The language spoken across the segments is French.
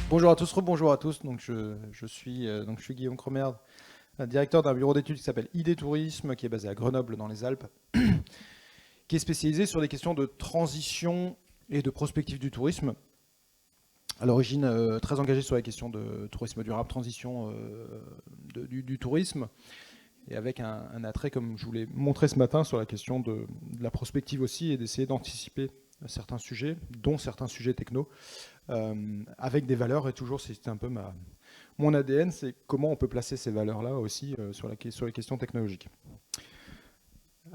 Bonjour à tous, rebonjour à tous. Je suis Guillaume Cromer, directeur d'un bureau d'études qui s'appelle ID Tourisme, qui est basé à Grenoble dans les Alpes, qui est spécialisé sur les questions de transition et de prospective du tourisme. À l'origine, très engagé sur les questions de tourisme durable, transition du tourisme, et avec un attrait, comme je vous l'ai montré ce matin, sur la question de la prospective aussi, et d'essayer d'anticiper certains sujets, dont certains sujets techno, avec des valeurs, et toujours c'était un peu mon ADN, c'est comment on peut placer ces valeurs-là aussi sur les questions technologiques.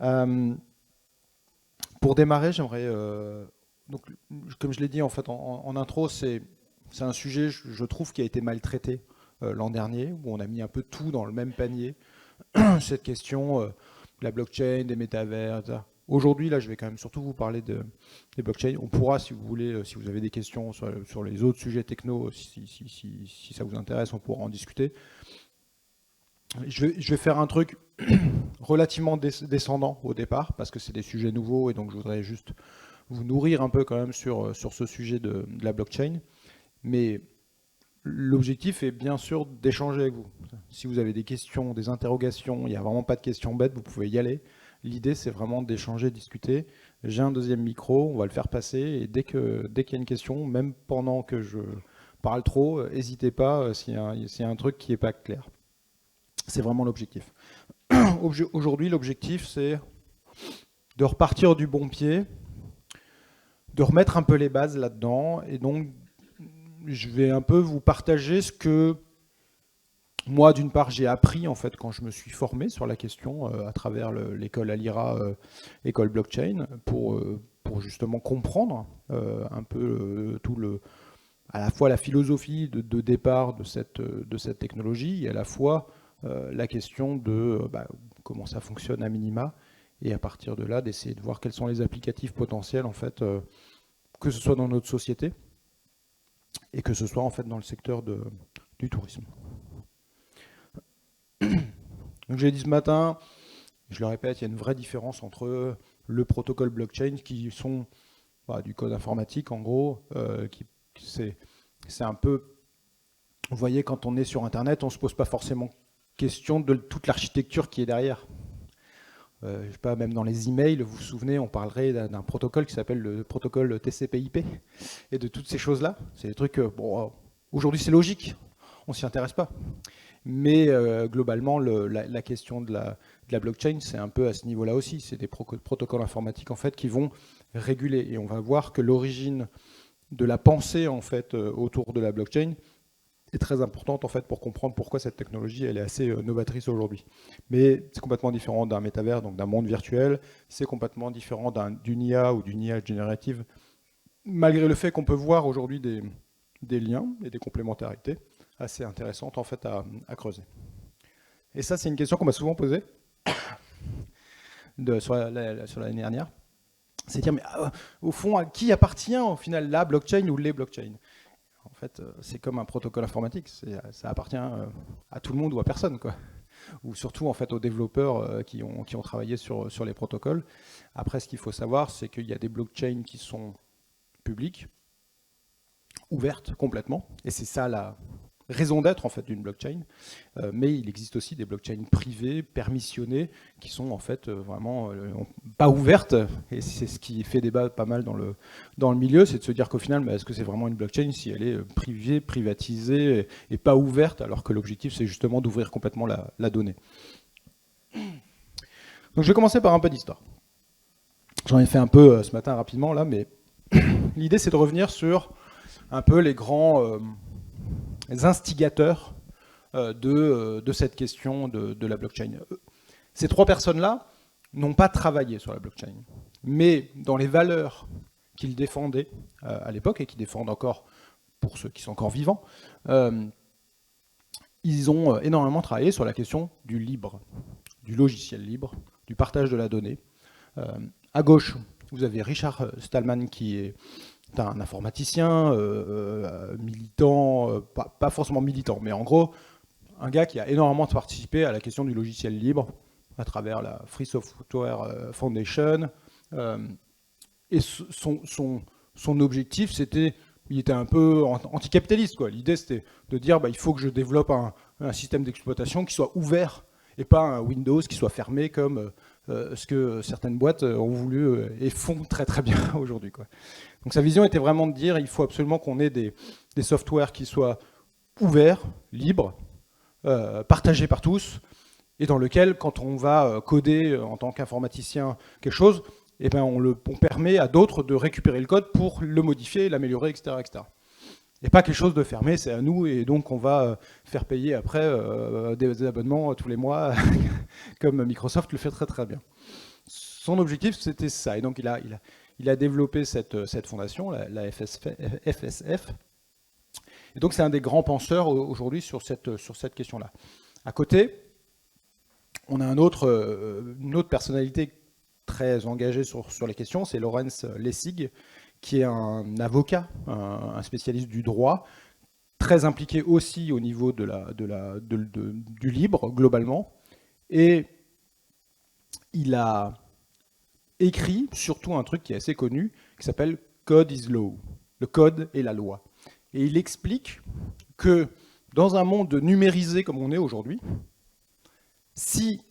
Euh, pour démarrer, j'aimerais, donc, comme je l'ai dit en fait en intro, c'est un sujet, je trouve, qui a été mal traité l'an dernier, où on a mis un peu tout dans le même panier. Cette question de la blockchain, des métavers, etc. Aujourd'hui, là, je vais quand même surtout vous parler des blockchains. On pourra, si vous voulez, si vous avez des questions sur les autres sujets techno, si ça vous intéresse, on pourra en discuter. Je vais faire un truc relativement descendant au départ, parce que c'est des sujets nouveaux, et donc je voudrais juste vous nourrir un peu quand même sur ce sujet de la blockchain. Mais l'objectif est bien sûr d'échanger avec vous. Si vous avez des questions, des interrogations, il n'y a vraiment pas de questions bêtes, vous pouvez y aller. L'idée, c'est vraiment d'échanger, de discuter. J'ai un deuxième micro, on va le faire passer, et dès qu'il y a une question, même pendant que je parle trop, n'hésitez pas s'il y a un truc qui n'est pas clair. C'est vraiment l'objectif. Aujourd'hui, l'objectif, c'est de repartir du bon pied, de remettre un peu les bases là-dedans, et donc je vais un peu vous partager ce que moi, d'une part, j'ai appris en fait quand je me suis formé sur la question à travers l'école Alira, école blockchain, pour justement comprendre un peu à la fois la philosophie de départ de cette technologie et à la fois la question de comment ça fonctionne à minima, et à partir de là d'essayer de voir quels sont les applicatifs potentiels en fait, que ce soit dans notre société et que ce soit en fait dans le secteur du tourisme. Donc j'ai dit ce matin, je le répète, il y a une vraie différence entre le protocole blockchain, qui sont du code informatique en gros, c'est un peu, vous voyez, quand on est sur Internet, on ne se pose pas forcément question de toute l'architecture qui est derrière. Je sais pas, même dans les emails, vous vous souvenez, on parlerait d'un protocole qui s'appelle le protocole TCP/IP, et de toutes ces choses-là. C'est des trucs, bon, aujourd'hui c'est logique, on s'y intéresse pas. Mais globalement, la question de la blockchain, c'est un peu à ce niveau-là aussi. C'est des protocoles informatiques en fait qui vont réguler. Et on va voir que l'origine de la pensée en fait autour de la blockchain est très importante en fait pour comprendre pourquoi cette technologie elle est assez novatrice aujourd'hui. Mais c'est complètement différent d'un métavers, donc d'un monde virtuel. C'est complètement différent d'une IA ou d'une IA générative, malgré le fait qu'on peut voir aujourd'hui des liens et des complémentarités assez intéressantes en fait à creuser. Et ça, c'est une question qu'on m'a souvent posée sur l'année dernière. C'est de dire, mais au fond, à qui appartient au final la blockchain ou les blockchains? En fait, c'est comme un protocole informatique, ça appartient à tout le monde ou à personne, quoi. Ou surtout en fait aux développeurs qui ont travaillé sur les protocoles. Après, ce qu'il faut savoir, c'est qu'il y a des blockchains qui sont publiques, ouvertes complètement, et c'est ça la raison d'être en fait d'une blockchain, mais il existe aussi des blockchains privées, permissionnées, qui sont en fait vraiment pas ouvertes, et c'est ce qui fait débat pas mal dans le milieu, c'est de se dire qu'au final, est-ce que c'est vraiment une blockchain si elle est privée, privatisée et pas ouverte, alors que l'objectif c'est justement d'ouvrir complètement la donnée. Donc je vais commencer par un peu d'histoire. J'en ai fait un peu ce matin rapidement là, mais l'idée c'est de revenir sur un peu les grands instigateurs de cette question de la blockchain. Ces trois personnes-là n'ont pas travaillé sur la blockchain, mais dans les valeurs qu'ils défendaient à l'époque, et qui défendent encore pour ceux qui sont encore vivants, ils ont énormément travaillé sur la question du libre, du logiciel libre, du partage de la donnée. À gauche, vous avez Richard Stallman, qui est un informaticien, militant, pas forcément militant, mais en gros, un gars qui a énormément participé à la question du logiciel libre à travers la Free Software Foundation. Et son objectif, c'était il était un peu anticapitaliste, quoi. L'idée, c'était de dire, il faut que je développe un système d'exploitation qui soit ouvert et pas un Windows qui soit fermé comme ce que certaines boîtes ont voulu et font très très bien aujourd'hui, quoi. Donc sa vision était vraiment de dire, il faut absolument qu'on ait des softwares qui soient ouverts, libres, partagés par tous, et dans lequel, quand on va coder en tant qu'informaticien quelque chose, eh ben on permet à d'autres de récupérer le code pour le modifier, l'améliorer, etc., etc. Et pas quelque chose de fermé, c'est à nous, et donc on va faire payer après des abonnements tous les mois, comme Microsoft le fait très très bien. Son objectif, c'était ça, et donc il a développé cette fondation, la FSF, et donc c'est un des grands penseurs aujourd'hui sur cette question-là. À côté, on a une autre personnalité très engagée sur les questions, c'est Lawrence Lessig, qui est un avocat, un spécialiste du droit, très impliqué aussi au niveau du libre, globalement. Et il a écrit surtout un truc qui est assez connu, qui s'appelle Code is Law. Le code est la loi. Et il explique que dans un monde numérisé comme on est aujourd'hui, si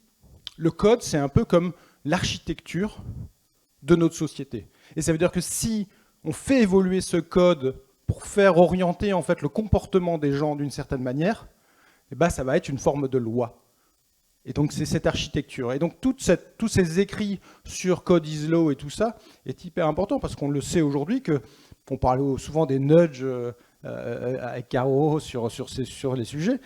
le code, c'est un peu comme l'architecture de notre société. Et ça veut dire que si on fait évoluer ce code pour faire orienter en fait le comportement des gens d'une certaine manière, eh ben, ça va être une forme de loi. Et donc c'est cette architecture. Et donc tous ces écrits sur Code is Law et tout ça est hyper important parce qu'on le sait aujourd'hui qu'on parle souvent des nudges avec Caro sur les sujets.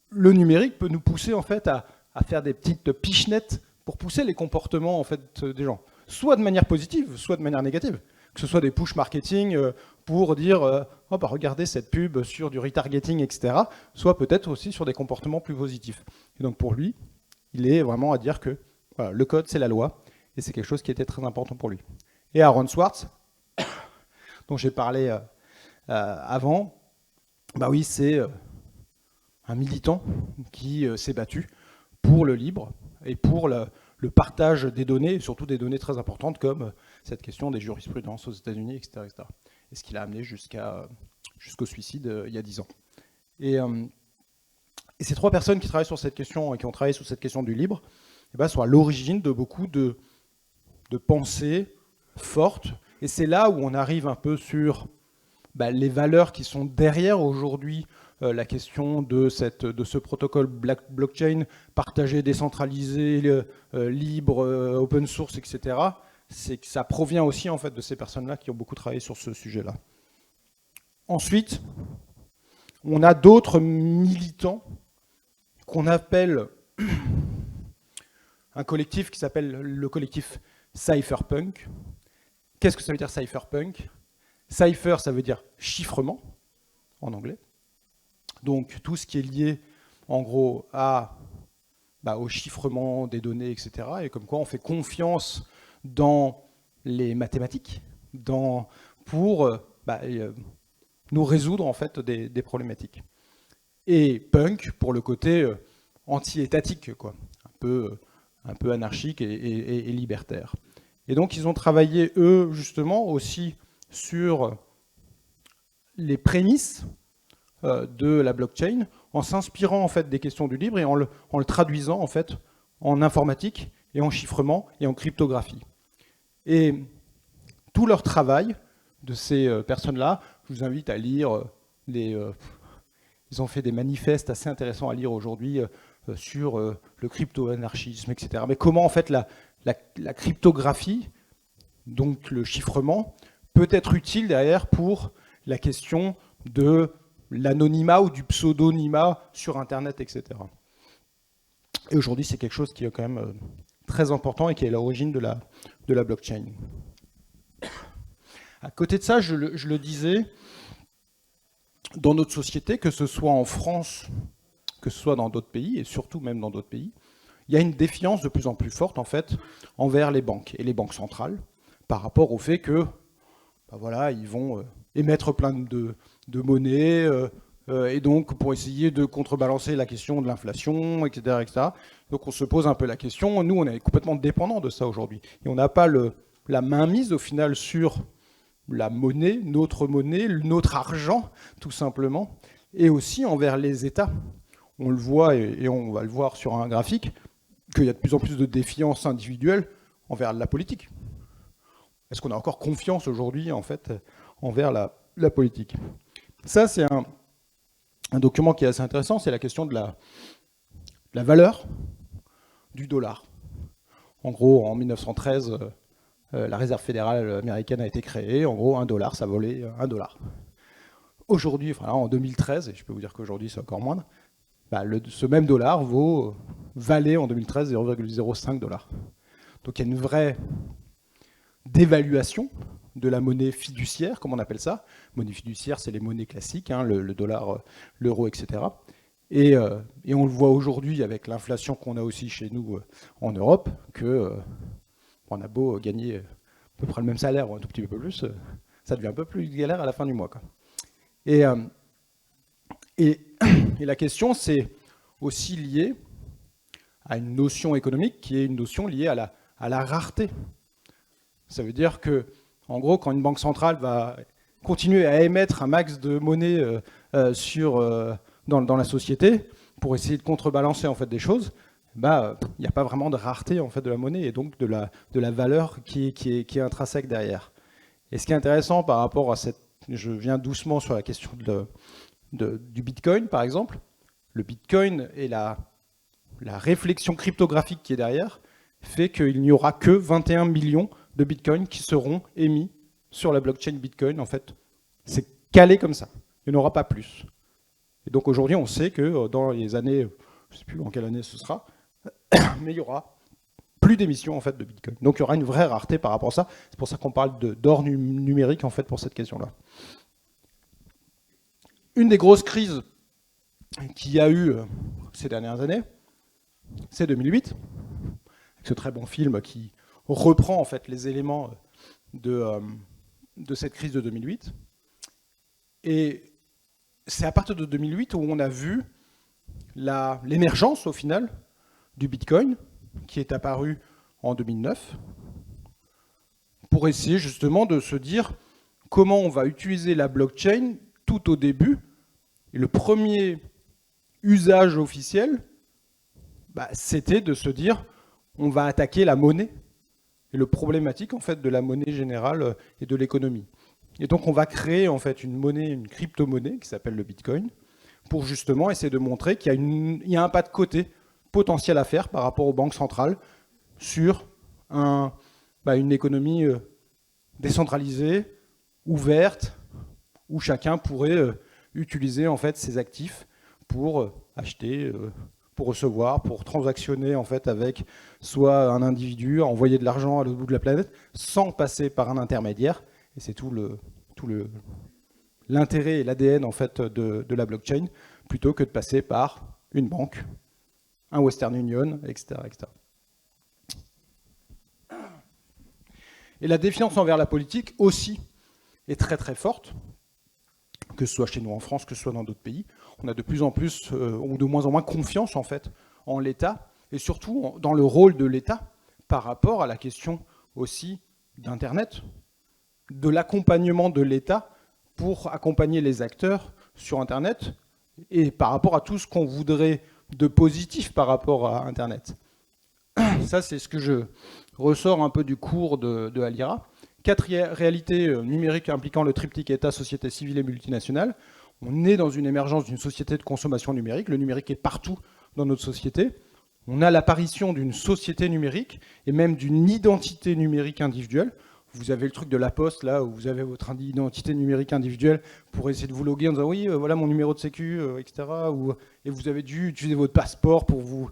Le numérique peut nous pousser en fait à faire des petites pichenettes pour pousser les comportements en fait des gens, soit de manière positive, soit de manière négative. Que ce soit des push marketing pour dire regardez cette pub sur du retargeting, etc. Soit peut-être aussi sur des comportements plus positifs. Et donc pour lui, il est vraiment à dire que voilà, le code c'est la loi et c'est quelque chose qui était très important pour lui. Et Aaron Swartz, dont j'ai parlé avant, oui, c'est un militant qui s'est battu pour le libre et pour le partage des données, et surtout des données très importantes comme cette question des jurisprudences aux États-Unis, etc., etc. Et ce qui l'a amené jusqu'au suicide il y a 10 ans. Et ces trois personnes qui travaillent sur cette question et qui ont travaillé sur cette question du libre sont à l'origine de beaucoup de pensées fortes. Et c'est là où on arrive un peu sur les valeurs qui sont derrière aujourd'hui la question de ce protocole blockchain partagé, décentralisé, libre, open source, etc. C'est que ça provient aussi en fait de ces personnes-là qui ont beaucoup travaillé sur ce sujet-là. Ensuite, on a d'autres militants qu'on appelle un collectif qui s'appelle le collectif Cypherpunk. Qu'est-ce que ça veut dire Cypherpunk? Cypher, ça veut dire chiffrement en anglais. Donc tout ce qui est lié en gros au chiffrement des données, etc. Et comme quoi on fait confiance dans les mathématiques pour nous résoudre en fait des problématiques. Et punk pour le côté anti-étatique, quoi, un peu anarchique et libertaire. Et donc ils ont travaillé eux justement aussi sur les prémices de la blockchain en s'inspirant en fait des questions du libre et en le traduisant en fait en informatique et en chiffrement et en cryptographie. Et tout leur travail de ces personnes-là, je vous invite à lire ils ont fait des manifestes assez intéressants à lire aujourd'hui sur le crypto-anarchisme, etc. Mais comment en fait la cryptographie, donc le chiffrement, peut être utile derrière pour la question de l'anonymat ou du pseudonymat sur Internet, etc. Et aujourd'hui, c'est quelque chose qui est quand même très important et qui est à l'origine de la blockchain. À côté de ça, je le disais, dans notre société, que ce soit en France, que ce soit dans d'autres pays, et surtout même dans d'autres pays, il y a une défiance de plus en plus forte en fait envers les banques et les banques centrales par rapport au fait que ils vont émettre plein de monnaie et donc pour essayer de contrebalancer la question de l'inflation, etc., etc. Donc on se pose un peu la question, nous on est complètement dépendants de ça aujourd'hui et on n'a pas la mainmise au final sur la monnaie, notre argent, tout simplement, et aussi envers les États. On le voit, et on va le voir sur un graphique, qu'il y a de plus en plus de défiance individuelle envers la politique. Est-ce qu'on a encore confiance aujourd'hui, en fait, envers la politique? Ça, c'est un document qui est assez intéressant, c'est la question de la valeur du dollar. En gros, en 1913, la réserve fédérale américaine a été créée. En gros, $1, ça valait $1. Aujourd'hui, enfin, en 2013, et je peux vous dire qu'aujourd'hui c'est encore moindre, bah, ce même dollar valait en 2013 $0,05. Donc il y a une vraie dévaluation de la monnaie fiduciaire, comme on appelle ça. Monnaie fiduciaire, c'est les monnaies classiques, hein, le dollar, l'euro, etc. Et on le voit aujourd'hui avec l'inflation qu'on a aussi chez nous en Europe, on a beau gagner à peu près le même salaire ou un tout petit peu plus, ça devient un peu plus galère à la fin du mois, quoi. Et la question, c'est aussi lié à une notion économique qui est une notion liée à la rareté. Ça veut dire que, en gros, quand une banque centrale va continuer à émettre un max de monnaie dans la société pour essayer de contrebalancer en fait des choses, bah, il n'y a pas vraiment de rareté en fait de la monnaie et donc de la valeur qui est intrinsèque derrière. Et ce qui est intéressant par rapport à je viens doucement sur la question du Bitcoin par exemple. Le Bitcoin et la réflexion cryptographique qui est derrière fait qu'il n'y aura que 21 millions de Bitcoin qui seront émis sur la blockchain Bitcoin. En fait, c'est calé comme ça. Il n'y en aura pas plus. Et donc aujourd'hui, on sait que dans les années, je ne sais plus en quelle année ce sera, mais il y aura plus d'émissions en fait de Bitcoin. Donc il y aura une vraie rareté par rapport à ça. C'est pour ça qu'on parle d'or numérique en fait pour cette question-là. Une des grosses crises qu'il y a eu ces dernières années, c'est 2008, avec ce très bon film qui reprend en fait les éléments de cette crise de 2008. Et c'est à partir de 2008 où on a vu l'émergence au final du Bitcoin, qui est apparu en 2009, pour essayer justement de se dire comment on va utiliser la blockchain tout au début. Et le premier usage officiel, c'était de se dire on va attaquer la monnaie et le problématique en fait de la monnaie générale et de l'économie. Et donc on va créer en fait une crypto-monnaie qui s'appelle le Bitcoin pour justement essayer de montrer qu'il y a un pas de côté potentiel à faire par rapport aux banques centrales sur une économie décentralisée, ouverte, où chacun pourrait utiliser en fait ses actifs pour acheter, pour recevoir, pour transactionner en fait avec soit un individu, envoyer de l'argent à l'autre bout de la planète, sans passer par un intermédiaire. Et c'est tout l'intérêt et l'ADN en fait de la blockchain, plutôt que de passer par une banque, un Western Union, etc., etc. Et la défiance envers la politique aussi est très très forte, que ce soit chez nous en France, que ce soit dans d'autres pays. On a de plus en plus, ou de moins en moins confiance en fait en l'État, et surtout dans le rôle de l'État par rapport à la question aussi d'Internet, de l'accompagnement de l'État pour accompagner les acteurs sur Internet, et par rapport à tout ce qu'on voudrait de positif par rapport à Internet. Ça, c'est ce que je ressors un peu du cours de Alira. 4 réalités numériques impliquant le triptyque État, société civile et multinationale. On est dans une émergence d'une société de consommation numérique. Le numérique est partout dans notre société. On a l'apparition d'une société numérique et même d'une identité numérique individuelle. Vous avez le truc de la Poste, là, où vous avez votre identité numérique individuelle pour essayer de vous loguer en disant « oui, voilà mon numéro de sécu, etc. » Et vous avez dû utiliser votre passeport pour vous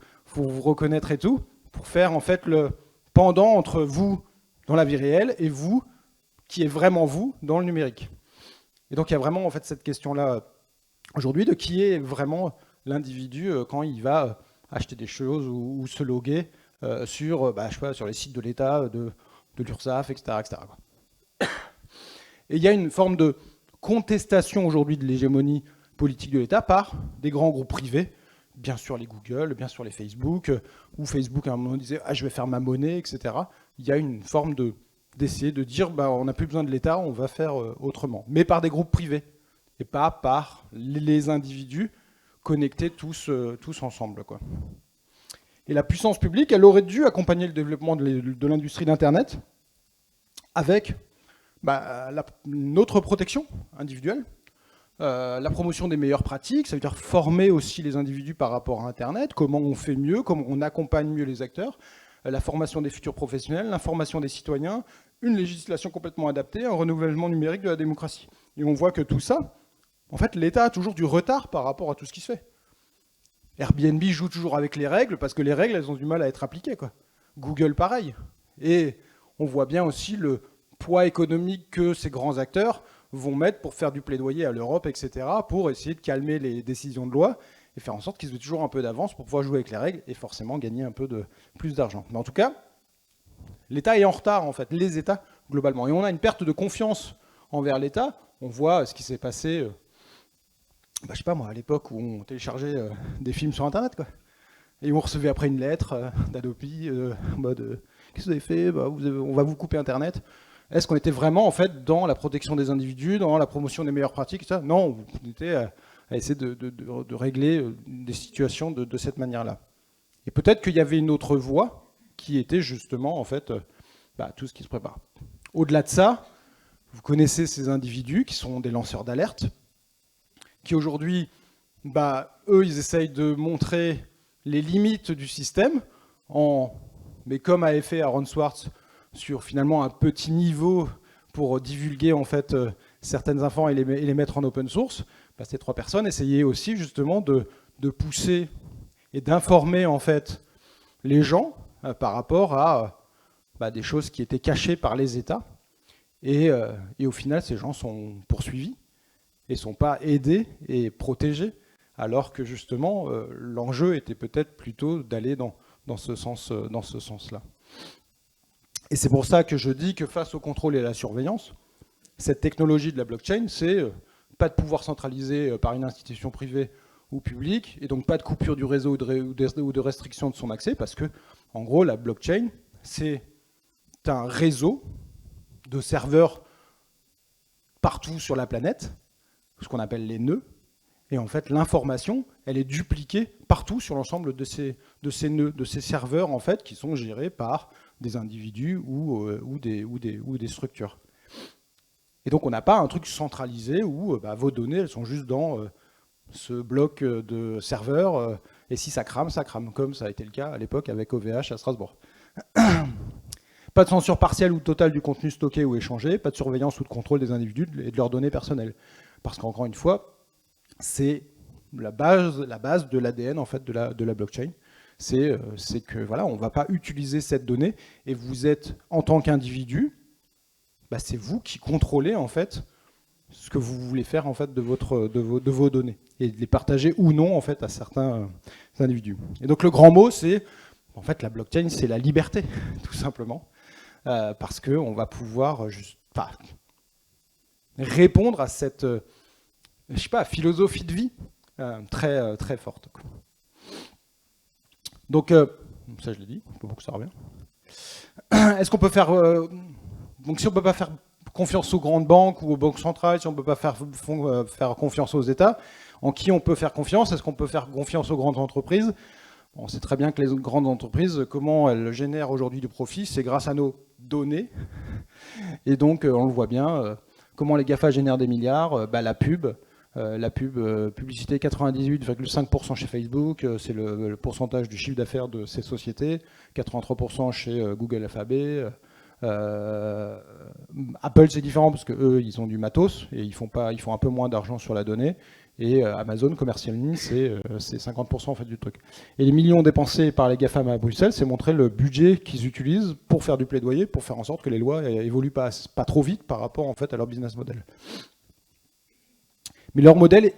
reconnaître et tout, pour faire en fait le pendant entre vous dans la vie réelle et vous, qui est vraiment vous, dans le numérique. Et donc il y a vraiment en fait cette question-là aujourd'hui de qui est vraiment l'individu quand il va acheter des choses ou se loguer sur les sites de l'État, de l'URSSAF, etc. etc. Et il y a une forme de contestation aujourd'hui de l'hégémonie politique de l'État par des grands groupes privés, bien sûr les Google, bien sûr les Facebook, où Facebook à un moment disait « ah, je vais faire ma monnaie », etc. Il y a une forme de d'essayer de dire bah, on n'a plus besoin de l'État, on va faire autrement. Mais par des groupes privés, et pas par les individus connectés tous ensemble, quoi. Et la puissance publique, elle aurait dû accompagner le développement de l'industrie d'Internet avec notre protection individuelle, la promotion des meilleures pratiques, ça veut dire former aussi les individus par rapport à Internet, comment on fait mieux, comment on accompagne mieux les acteurs, la formation des futurs professionnels, l'information des citoyens, une législation complètement adaptée, un renouvellement numérique de la démocratie. Et on voit que tout ça, en fait, l'État a toujours du retard par rapport à tout ce qui se fait. Airbnb joue toujours avec les règles, parce que les règles, elles ont du mal à être appliquées, quoi. Google, pareil. Et on voit bien aussi le poids économique que ces grands acteurs vont mettre pour faire du plaidoyer à l'Europe, etc., pour essayer de calmer les décisions de loi et faire en sorte qu'ils aient toujours un peu d'avance pour pouvoir jouer avec les règles et forcément gagner un peu plus d'argent. Mais en tout cas, l'État est en retard, en fait, les États, globalement. Et on a une perte de confiance envers l'État. On voit ce qui s'est passé, je sais pas moi, à l'époque où on téléchargeait des films sur Internet, quoi. Et on recevait après une lettre d'Adopi, en mode qu'est-ce que vous avez fait, on va vous couper Internet. Est-ce qu'on était vraiment en fait dans la protection des individus, dans la promotion des meilleures pratiques, etc. Non, on était à essayer de régler des situations de cette manière-là. Et peut-être qu'il y avait une autre voie qui était justement en fait tout ce qui se prépare. Au-delà de ça, vous connaissez ces individus qui sont des lanceurs d'alerte, qui aujourd'hui, eux, ils essayent de montrer les limites du système, mais comme avait fait Aaron Swartz sur finalement un petit niveau pour divulguer en fait certaines infos et les mettre en open source, ces trois personnes essayaient aussi justement de pousser et d'informer en fait les gens par rapport à des choses qui étaient cachées par les États. Et au final, ces gens sont poursuivis et ne sont pas aidés et protégés, alors que justement, l'enjeu était peut-être plutôt d'aller dans ce sens-là. Et c'est pour ça que je dis que face au contrôle et à la surveillance, cette technologie de la blockchain, c'est pas de pouvoir centralisé par une institution privée ou publique, et donc pas de coupure du réseau ou de restriction de son accès, parce que, en gros, la blockchain, c'est un réseau de serveurs partout sur la planète, ce qu'on appelle les nœuds, et en fait, l'information, elle est dupliquée partout sur l'ensemble de ces nœuds, de ces serveurs, en fait, qui sont gérés par des individus ou des structures. Et donc, on n'a pas un truc centralisé où vos données, elles sont juste dans ce bloc de serveurs, et si ça crame, comme ça a été le cas à l'époque avec OVH à Strasbourg. Pas de censure partielle ou totale du contenu stocké ou échangé, pas de surveillance ou de contrôle des individus et de leurs données personnelles. Parce qu'encore une fois, c'est la base de l'ADN en fait, de la blockchain. C'est que voilà, on ne va pas utiliser cette donnée et vous êtes, en tant qu'individu, c'est vous qui contrôlez en fait ce que vous voulez faire en fait de vos données et de les partager ou non en fait à certains individus. Et donc le grand mot, c'est en fait la blockchain, c'est la liberté, tout simplement, parce que on va pouvoir répondre à cette philosophie de vie très très forte. Donc ça je l'ai dit, il faut que ça revienne. Est-ce qu'on peut faire donc si on ne peut pas faire confiance aux grandes banques ou aux banques centrales, si on ne peut pas faire confiance aux États, en qui on peut faire confiance? Est-ce qu'on peut faire confiance aux grandes entreprises? On sait très bien que les grandes entreprises, comment elles génèrent aujourd'hui du profit, c'est grâce à nos données. Et donc, on le voit bien, comment les GAFA génèrent des milliards, la pub, publicité 98,5% chez Facebook, c'est le pourcentage du chiffre d'affaires de ces sociétés, 83% chez Google Alphabet. Apple c'est différent parce qu'eux ils ont du matos et ils font un peu moins d'argent sur la donnée, et Amazon commercialement c'est 50% en fait du truc. Et les millions dépensés par les GAFAM à Bruxelles, c'est montrer le budget qu'ils utilisent pour faire du plaidoyer, pour faire en sorte que les lois évoluent pas trop vite par rapport en fait à leur business model. Mais leur modèle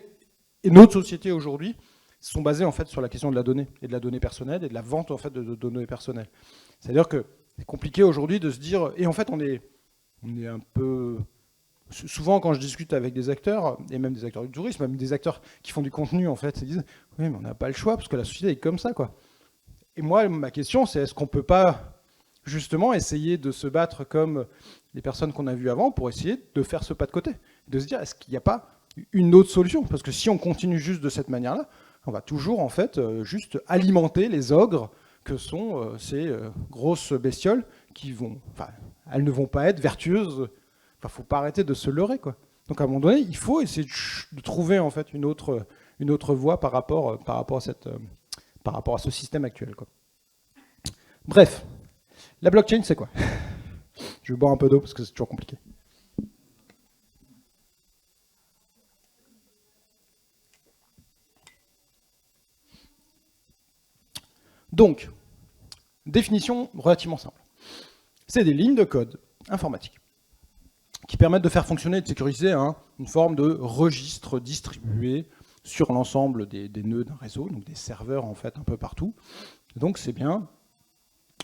et notre société aujourd'hui sont basés en fait sur la question de la donnée et de la donnée personnelle et de la vente en fait de données personnelles. C'est-à-dire que c'est compliqué aujourd'hui de se dire, et en fait on est un peu, souvent quand je discute avec des acteurs, et même des acteurs du tourisme, même des acteurs qui font du contenu en fait, ils disent, oui mais on n'a pas le choix parce que la société est comme ça quoi. Et moi ma question c'est, est-ce qu'on peut pas justement essayer de se battre comme les personnes qu'on a vues avant pour essayer de faire ce pas de côté, de se dire est-ce qu'il n'y a pas une autre solution? Parce que si on continue juste de cette manière-là, on va toujours en fait juste alimenter les ogres que sont ces grosses bestioles qui vont, enfin, elles ne vont pas être vertueuses. Enfin, faut pas arrêter de se leurrer, quoi. Donc à un moment donné, il faut essayer de trouver en fait une autre voie par rapport à ce système actuel, quoi. Bref, la blockchain, c'est quoi? Je vais boire un peu d'eau parce que c'est toujours compliqué. Donc, définition relativement simple. C'est des lignes de code informatique qui permettent de faire fonctionner et de sécuriser une forme de registre distribué sur l'ensemble des nœuds d'un réseau, donc des serveurs en fait un peu partout. Donc c'est bien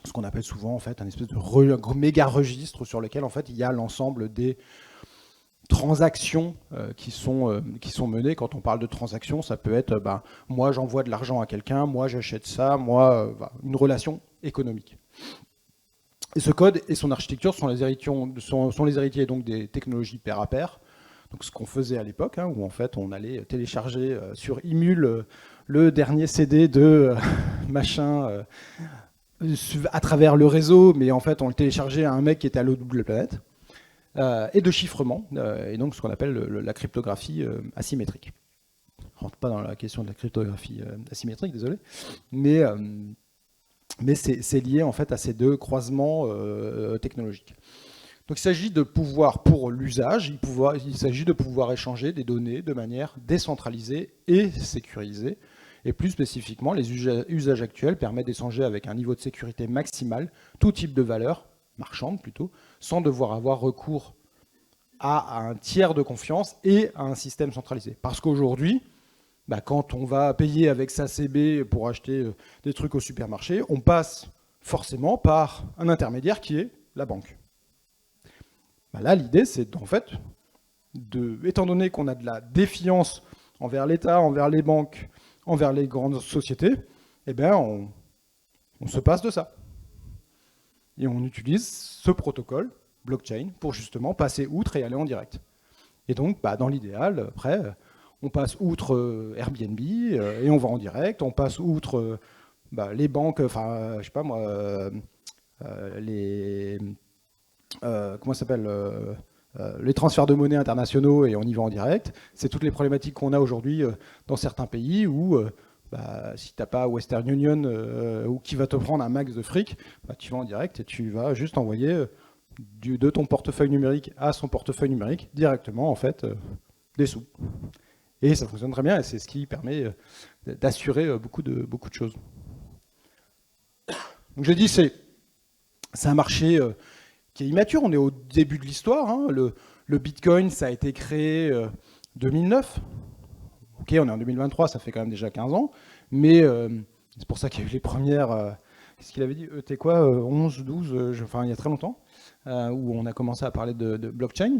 ce qu'on appelle souvent en fait un espèce de méga registre sur lequel en fait il y a l'ensemble des transactions qui sont menées. Quand on parle de transactions, ça peut être moi j'envoie de l'argent à quelqu'un, moi j'achète ça, moi une relation économique. Et ce code et son architecture sont les héritiers donc des technologies pair à pair. Donc ce qu'on faisait à l'époque, où en fait on allait télécharger sur Imul le dernier CD de machin à travers le réseau, mais en fait on le téléchargeait à un mec qui était à l'autre bout de la planète, et de chiffrement, et donc ce qu'on appelle la cryptographie asymétrique. Je ne rentre pas dans la question de la cryptographie asymétrique, désolé, mais c'est lié en fait à ces deux croisements technologiques. Donc il s'agit de pouvoir, pour l'usage, il s'agit de pouvoir échanger des données de manière décentralisée et sécurisée. Et plus spécifiquement, les usages actuels permettent d'échanger avec un niveau de sécurité maximal tout type de valeur, marchande plutôt, sans devoir avoir recours à un tiers de confiance et à un système centralisé. Parce qu'aujourd'hui, quand on va payer avec sa CB pour acheter des trucs au supermarché, on passe forcément par un intermédiaire qui est la banque. Là, l'idée, c'est en fait, étant donné qu'on a de la défiance envers l'État, envers les banques, envers les grandes sociétés, eh bien, on se passe de ça. Et on utilise ce protocole, blockchain, pour justement passer outre et aller en direct. Et donc, dans l'idéal, après, on passe outre Airbnb et on va en direct, on passe outre les banques, enfin, je sais pas moi, comment ça s'appelle les transferts de monnaie internationaux et on y va en direct. C'est toutes les problématiques qu'on a aujourd'hui dans certains pays où si tu n'as pas Western Union ou qui va te prendre un max de fric, tu vas en direct et tu vas juste envoyer de ton portefeuille numérique à son portefeuille numérique directement en fait des sous. Et ça fonctionne très bien et c'est ce qui permet d'assurer beaucoup de choses. Donc j'ai dit c'est un marché qui est immature, on est au début de l'histoire. Le Bitcoin, ça a été créé 2009. Ok, on est en 2023, ça fait quand même déjà 15 ans. Mais c'est pour ça qu'il y a eu les premières... qu'est-ce qu'il avait dit ET quoi 11, 12, enfin il y a très longtemps, où on a commencé à parler de blockchain.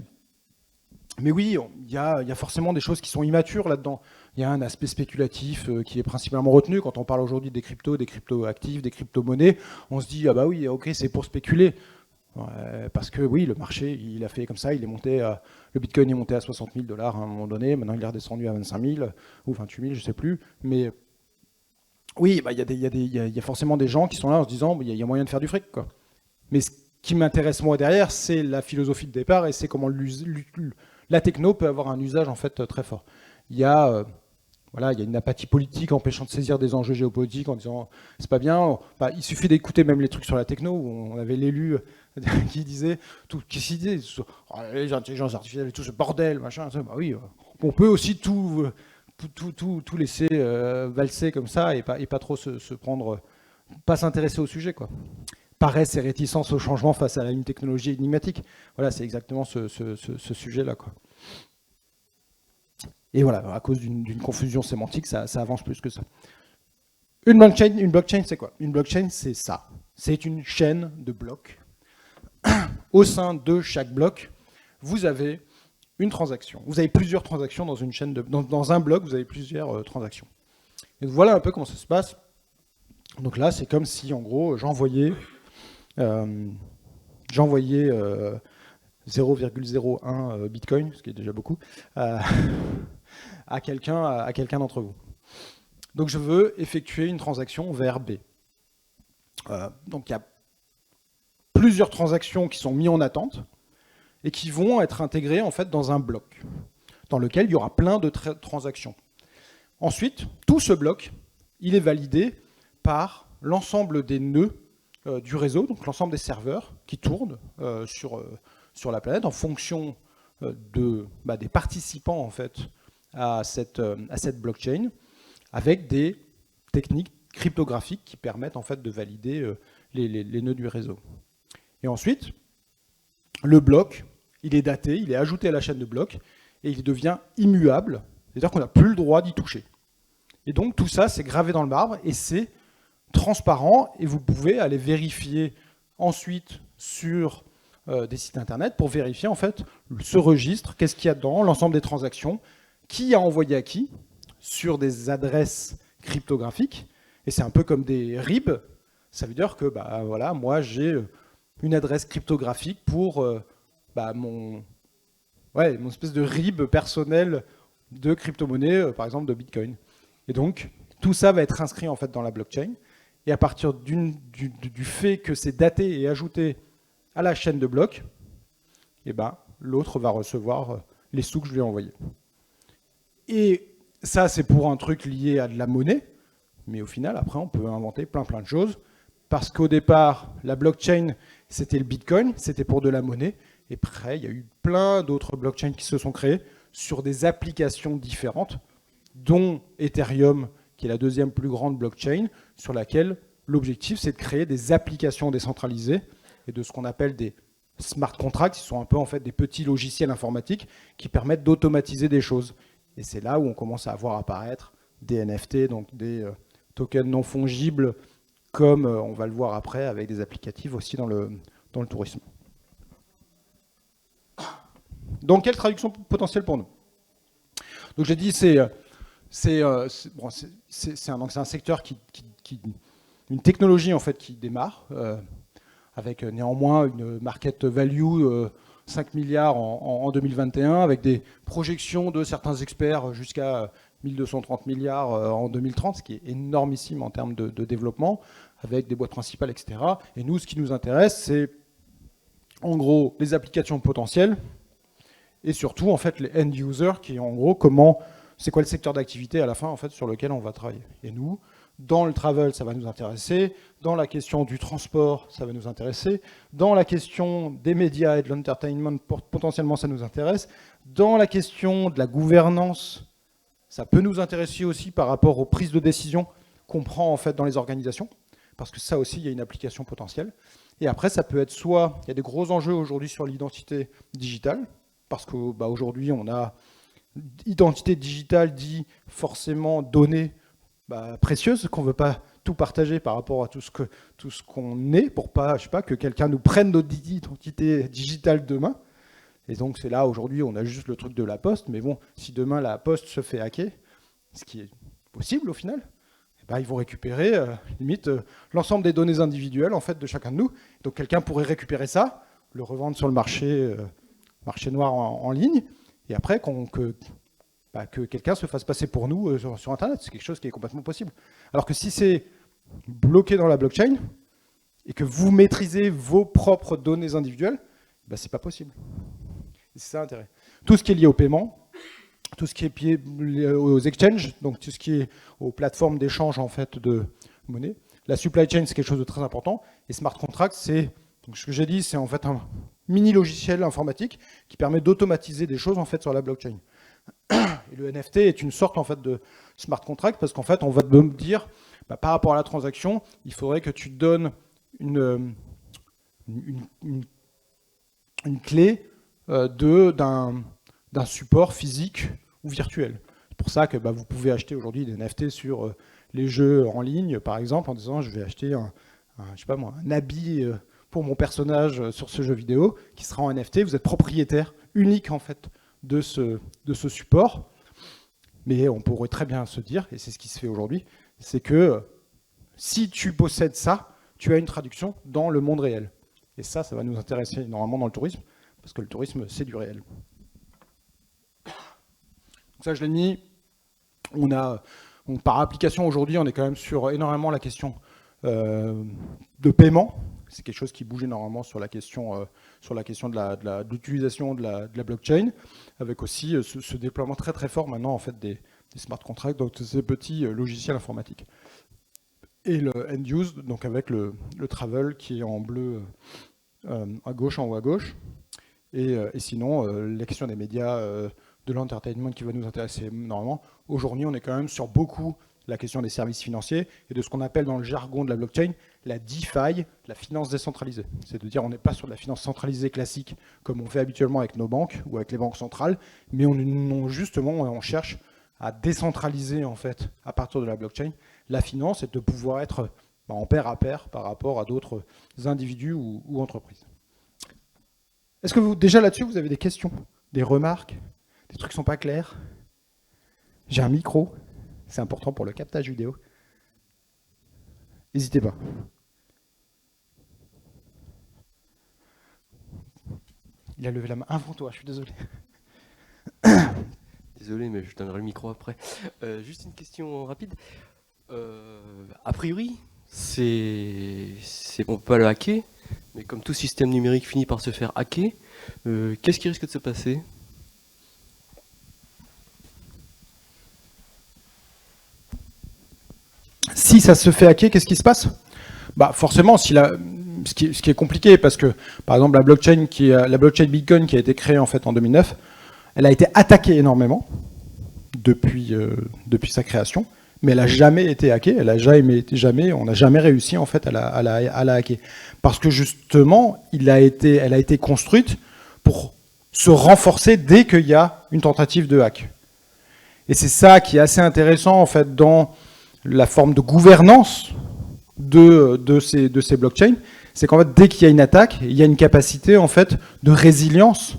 Mais oui, il y a forcément des choses qui sont immatures là-dedans. Il y a un aspect spéculatif qui est principalement retenu. Quand on parle aujourd'hui des crypto-actifs, des crypto-monnaies, on se dit, ah bah oui, ok, c'est pour spéculer. Parce que oui, le marché, il a fait comme ça, le Bitcoin est monté à 60 000 $ à un moment donné, maintenant il est redescendu à 25 000 ou 28 000, je ne sais plus. Mais oui, il y a forcément des gens qui sont là en se disant, il y a moyen de faire du fric, quoi. Mais ce qui m'intéresse moi derrière, c'est la philosophie de départ et c'est comment la techno peut avoir un usage en fait très fort. Il y a une apathie politique empêchant de saisir des enjeux géopolitiques en disant c'est pas bien. Il suffit d'écouter même les trucs sur la techno où on avait l'élu qui disait les intelligences artificielles et tout ce bordel, machin. Oui, on peut aussi tout laisser valser comme ça et pas trop se prendre, pas s'intéresser au sujet, quoi. Paresse et réticence au changement face à une technologie énigmatique. Voilà, c'est exactement ce sujet-là, quoi. Et voilà, à cause d'une confusion sémantique, ça avance plus que ça. Une blockchain, c'est quoi? Une blockchain, c'est ça. C'est une chaîne de blocs. Au sein de chaque bloc, vous avez une transaction. Vous avez plusieurs transactions dans une chaîne dans un bloc, vous avez plusieurs transactions. Et voilà un peu comment ça se passe. Donc là, c'est comme si, en gros, j'envoyais j'ai envoyé 0,01 Bitcoin, ce qui est déjà beaucoup, à quelqu'un d'entre vous. Donc je veux effectuer une transaction vers B. Donc il y a plusieurs transactions qui sont mises en attente et qui vont être intégrées en fait dans un bloc dans lequel il y aura plein de transactions. Ensuite, tout ce bloc, il est validé par l'ensemble des nœuds du réseau, donc l'ensemble des serveurs qui tournent sur la planète en fonction des participants en fait, à cette blockchain, avec des techniques cryptographiques qui permettent en fait, de valider les nœuds du réseau. Et ensuite, le bloc, il est daté, il est ajouté à la chaîne de blocs, et il devient immuable, c'est-à-dire qu'on n'a plus le droit d'y toucher. Et donc tout ça, c'est gravé dans le marbre, et c'est transparent, et vous pouvez aller vérifier ensuite sur des sites internet pour vérifier en fait ce registre, qu'est-ce qu'il y a dedans, l'ensemble des transactions, qui a envoyé à qui, sur des adresses cryptographiques, et c'est un peu comme des RIB, ça veut dire que voilà, moi j'ai une adresse cryptographique pour mon espèce de RIB personnel de crypto-monnaie, par exemple de Bitcoin. Et donc, tout ça va être inscrit en fait dans la blockchain. Et à partir du fait que c'est daté et ajouté à la chaîne de blocs, l'autre va recevoir les sous que je lui ai envoyés. Et ça, c'est pour un truc lié à de la monnaie. Mais au final, après, on peut inventer plein de choses. Parce qu'au départ, la blockchain, c'était le Bitcoin, c'était pour de la monnaie. Et après, il y a eu plein d'autres blockchains qui se sont créées sur des applications différentes, dont Ethereum, qui est la deuxième plus grande blockchain, sur laquelle l'objectif, c'est de créer des applications décentralisées et de ce qu'on appelle des smart contracts, qui sont un peu en fait des petits logiciels informatiques qui permettent d'automatiser des choses. Et c'est là où on commence à voir apparaître des NFT, donc des tokens non fongibles, comme on va le voir après avec des applicatifs aussi dans le tourisme. Donc, quelle traduction potentielle pour nous? Donc, j'ai dit, c'est un secteur une technologie en fait qui démarre, avec néanmoins une market value 5 milliards en 2021, avec des projections de certains experts jusqu'à 1230 milliards en 2030, ce qui est énormissime en termes de développement, avec des boîtes principales, etc. Et nous, ce qui nous intéresse, c'est en gros les applications potentielles, et surtout en fait les end users, qui en gros c'est quoi le secteur d'activité à la fin en fait sur lequel on va travailler. Et nous, dans le travel, ça va nous intéresser, dans la question du transport, ça va nous intéresser, dans la question des médias et de l'entertainment, potentiellement ça nous intéresse, dans la question de la gouvernance, ça peut nous intéresser aussi par rapport aux prises de décision qu'on prend en fait dans les organisations, parce que ça aussi il y a une application potentielle. Et après ça peut être soit, il y a des gros enjeux aujourd'hui sur l'identité digitale, parce qu'aujourd'hui, on a identité digitale dit forcément données précieuses, qu'on ne veut pas tout partager par rapport à tout ce qu'on est, pour pas, que quelqu'un nous prenne notre identité digitale demain. Et donc c'est là, aujourd'hui, on a juste le truc de la poste, mais bon, si demain la poste se fait hacker, ce qui est possible au final, ils vont récupérer limite l'ensemble des données individuelles en fait, de chacun de nous. Donc quelqu'un pourrait récupérer ça, le revendre sur le marché noir en ligne, et après que quelqu'un se fasse passer pour nous sur Internet. C'est quelque chose qui est complètement possible. Alors que si c'est bloqué dans la blockchain, et que vous maîtrisez vos propres données individuelles, c'est pas possible. Et c'est ça l'intérêt. Tout ce qui est lié au paiement, tout ce qui est lié aux exchanges, donc tout ce qui est aux plateformes d'échange en fait, de monnaie. La supply chain, c'est quelque chose de très important, et smart contract, donc ce que j'ai dit, c'est en fait un mini logiciel informatique qui permet d'automatiser des choses en fait sur la blockchain. Et le NFT est une sorte en fait de smart contract parce qu'en fait on va me dire par rapport à la transaction, il faudrait que tu donnes une clé d'un support physique ou virtuel. C'est pour ça que vous pouvez acheter aujourd'hui des NFT sur les jeux en ligne, par exemple, en disant je vais acheter un habit pour mon personnage sur ce jeu vidéo, qui sera en NFT. Vous êtes propriétaire unique en fait de ce support. Mais on pourrait très bien se dire, et c'est ce qui se fait aujourd'hui, c'est que si tu possèdes ça, tu as une traduction dans le monde réel. Et ça va nous intéresser normalement dans le tourisme, parce que le tourisme, c'est du réel. Donc ça, je l'ai mis. Par application, aujourd'hui, on est quand même sur énormément la question de paiement. C'est quelque chose qui bouge énormément sur la question de l'utilisation de la blockchain, avec aussi ce déploiement très très fort maintenant en fait, des smart contracts, donc ces petits logiciels informatiques. Et le end use, donc avec le travel qui est en bleu à gauche, en haut à gauche. Et sinon, la question des médias, de l'entertainment qui va nous intéresser énormément. Aujourd'hui, on est quand même sur beaucoup la question des services financiers et de ce qu'on appelle dans le jargon de la blockchain la DeFi, la finance décentralisée. C'est-à-dire on n'est pas sur de la finance centralisée classique comme on fait habituellement avec nos banques ou avec les banques centrales, mais on cherche à décentraliser en fait à partir de la blockchain la finance et de pouvoir être en pair à pair par rapport à d'autres individus ou entreprises. Est-ce que déjà là-dessus vous avez des questions, des remarques, des trucs qui ne sont pas clairs? J'ai un micro. C'est important pour le captage vidéo. N'hésitez pas. Il a levé la main avant toi, je suis désolé. Désolé, mais je donnerai le micro après. Juste une question rapide. A priori, on peut pas le hacker, mais comme tout système numérique finit par se faire hacker, qu'est-ce qui risque de se passer ? Si ça se fait hacker, qu'est-ce qui se passe? Forcément, ce qui est compliqué, parce que, par exemple, la blockchain Bitcoin qui a été créée en fait en 2009, elle a été attaquée énormément depuis sa création, mais elle n'a jamais été hackée, on n'a jamais réussi en fait à la hacker. Parce que justement, elle a été construite pour se renforcer dès qu'il y a une tentative de hack. Et c'est ça qui est assez intéressant en fait dans la forme de gouvernance de ces blockchains, c'est qu'en fait, dès qu'il y a une attaque, il y a une capacité en fait de résilience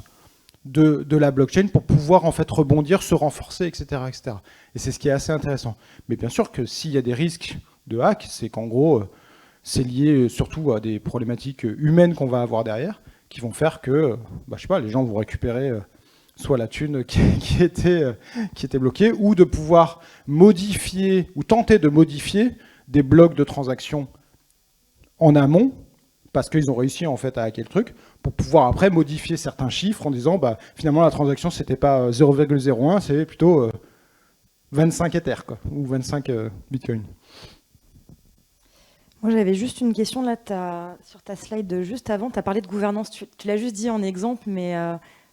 de la blockchain pour pouvoir en fait rebondir, se renforcer, etc., etc. Et c'est ce qui est assez intéressant. Mais bien sûr que s'il y a des risques de hack, c'est qu'en gros, c'est lié surtout à des problématiques humaines qu'on va avoir derrière, qui vont faire que, je sais pas, les gens vont récupérer soit la thune qui était bloquée, ou de pouvoir modifier, ou tenter de modifier des blocs de transactions en amont, parce qu'ils ont réussi en fait à hacker le truc, pour pouvoir après modifier certains chiffres en disant finalement la transaction c'était pas 0,01, c'est plutôt 25 Ether, quoi, ou 25 Bitcoin. Moi j'avais juste une question là, sur ta slide de juste avant, tu as parlé de gouvernance, tu l'as juste dit en exemple, mais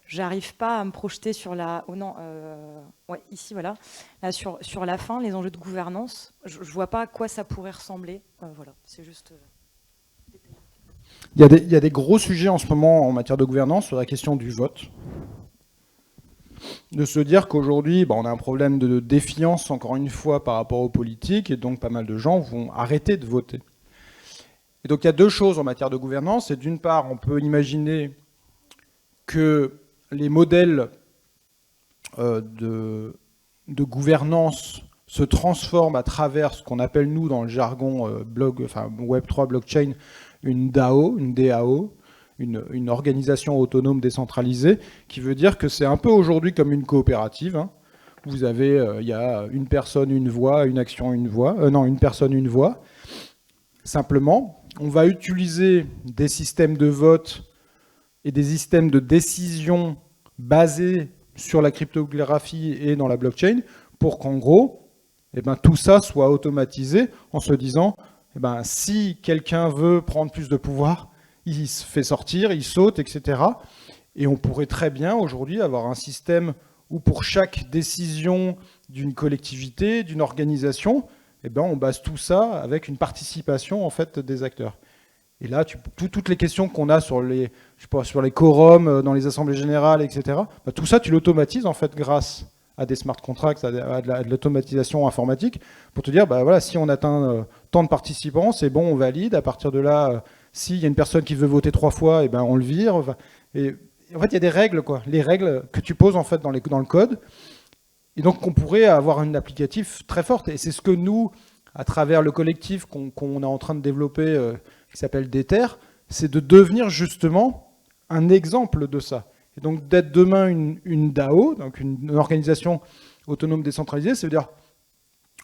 j'arrive pas à me projeter sur la... Oh non, ouais, ici, voilà. Là, sur la fin, les enjeux de gouvernance, je vois pas à quoi ça pourrait ressembler. Voilà, c'est juste... Il y a des gros sujets en ce moment en matière de gouvernance sur la question du vote. De se dire qu'aujourd'hui, on a un problème de défiance, encore une fois, par rapport aux politiques, et donc pas mal de gens vont arrêter de voter. Et donc il y a deux choses en matière de gouvernance. Et d'une part, on peut imaginer que les modèles de gouvernance se transforment à travers ce qu'on appelle, nous, dans le jargon Web3 blockchain, une DAO, une organisation autonome décentralisée, qui veut dire que c'est un peu aujourd'hui comme une coopérative. Hein. Vous avez, il y a une personne, une voix, une action, une voix. Une personne, une voix. Simplement, on va utiliser des systèmes de vote et des systèmes de décision basés sur la cryptographie et dans la blockchain pour qu'en gros, tout ça soit automatisé en se disant, si quelqu'un veut prendre plus de pouvoir, il se fait sortir, il saute, etc. Et on pourrait très bien aujourd'hui avoir un système où pour chaque décision d'une collectivité, d'une organisation, on base tout ça avec une participation en fait des acteurs. Et là, toutes les questions qu'on a sur les quorums, dans les assemblées générales, etc., tout ça, tu l'automatises en fait grâce à des smart contracts, à de l'automatisation informatique, pour te dire, voilà, si on atteint tant de participants, c'est bon, on valide. À partir de là, s'il y a une personne qui veut voter 3 fois, on le vire. Et en fait, il y a des règles, quoi, les règles que tu poses en fait dans le code. Et donc, on pourrait avoir une applicative très forte. Et c'est ce que nous, à travers le collectif qu'on est en train de développer, qui s'appelle Dether, c'est de devenir justement un exemple de ça. Et donc d'être demain une DAO, donc une organisation autonome décentralisée, ça veut dire,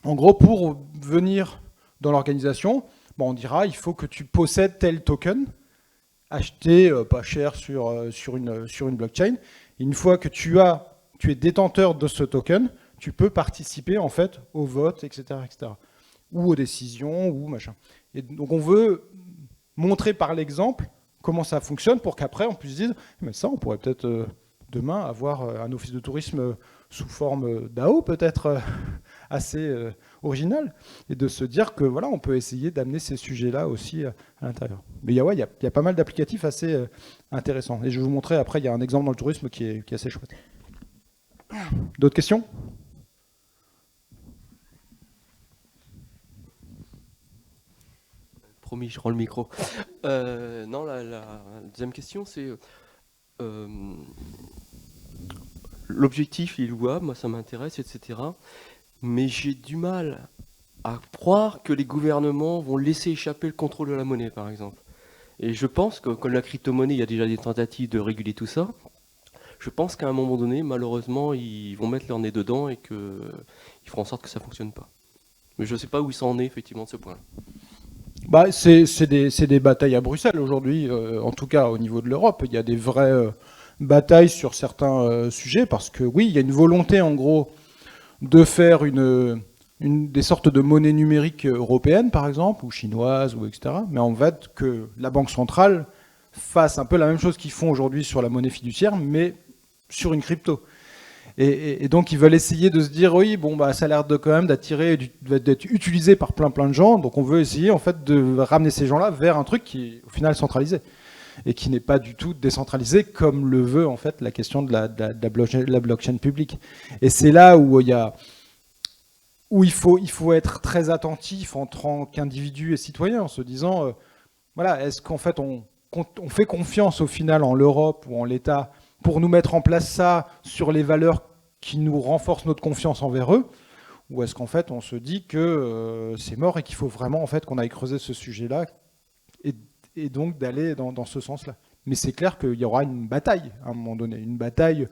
en gros, pour venir dans l'organisation, on dira, il faut que tu possèdes tel token, acheté pas cher sur une blockchain. Et une fois que tu es détenteur de ce token, tu peux participer en fait au vote, etc., etc. Ou aux décisions, ou machin. Et donc on veut montrer par l'exemple comment ça fonctionne pour qu'après on puisse dire, mais ça on pourrait peut-être demain avoir un office de tourisme sous forme DAO peut-être assez original, et de se dire que voilà, on peut essayer d'amener ces sujets-là aussi à l'intérieur. Mais il y a pas mal d'applicatifs assez intéressants. Et je vais vous montrer après, il y a un exemple dans le tourisme qui est assez chouette. D'autres questions ? Promis, je rends le micro. Non, la deuxième question, c'est l'objectif, il est louable, moi ça m'intéresse, etc. Mais j'ai du mal à croire que les gouvernements vont laisser échapper le contrôle de la monnaie, par exemple. Et je pense que, comme la crypto-monnaie, il y a déjà des tentatives de réguler tout ça. Je pense qu'à un moment donné, malheureusement, ils vont mettre leur nez dedans et qu'ils feront en sorte que ça ne fonctionne pas. Mais je ne sais pas où ils en est effectivement de ce point-là. C'est des batailles à Bruxelles aujourd'hui, en tout cas au niveau de l'Europe. Il y a des vraies batailles sur certains sujets, parce que oui, il y a une volonté en gros de faire des sortes de monnaies numériques européennes, par exemple, ou chinoises, ou etc. Mais en fait, que la Banque centrale fasse un peu la même chose qu'ils font aujourd'hui sur la monnaie fiduciaire, mais sur une crypto. Et donc, ils veulent essayer de se dire, oui, ça a l'air quand même d'être utilisé par plein de gens, donc on veut essayer en fait de ramener ces gens-là vers un truc qui est au final centralisé, et qui n'est pas du tout décentralisé comme le veut en fait la question de la blockchain publique. Et c'est là où il faut être très attentif en tant qu'individu et citoyen, en se disant, voilà, est-ce qu'en fait on fait confiance au final en l'Europe ou en l'État pour nous mettre en place ça sur les valeurs qui nous renforcent notre confiance envers eux, ou est-ce qu'en fait on se dit que c'est mort et qu'il faut vraiment en fait qu'on aille creuser ce sujet-là et donc d'aller dans ce sens-là. Mais c'est clair qu'il y aura une bataille à un moment donné, une bataille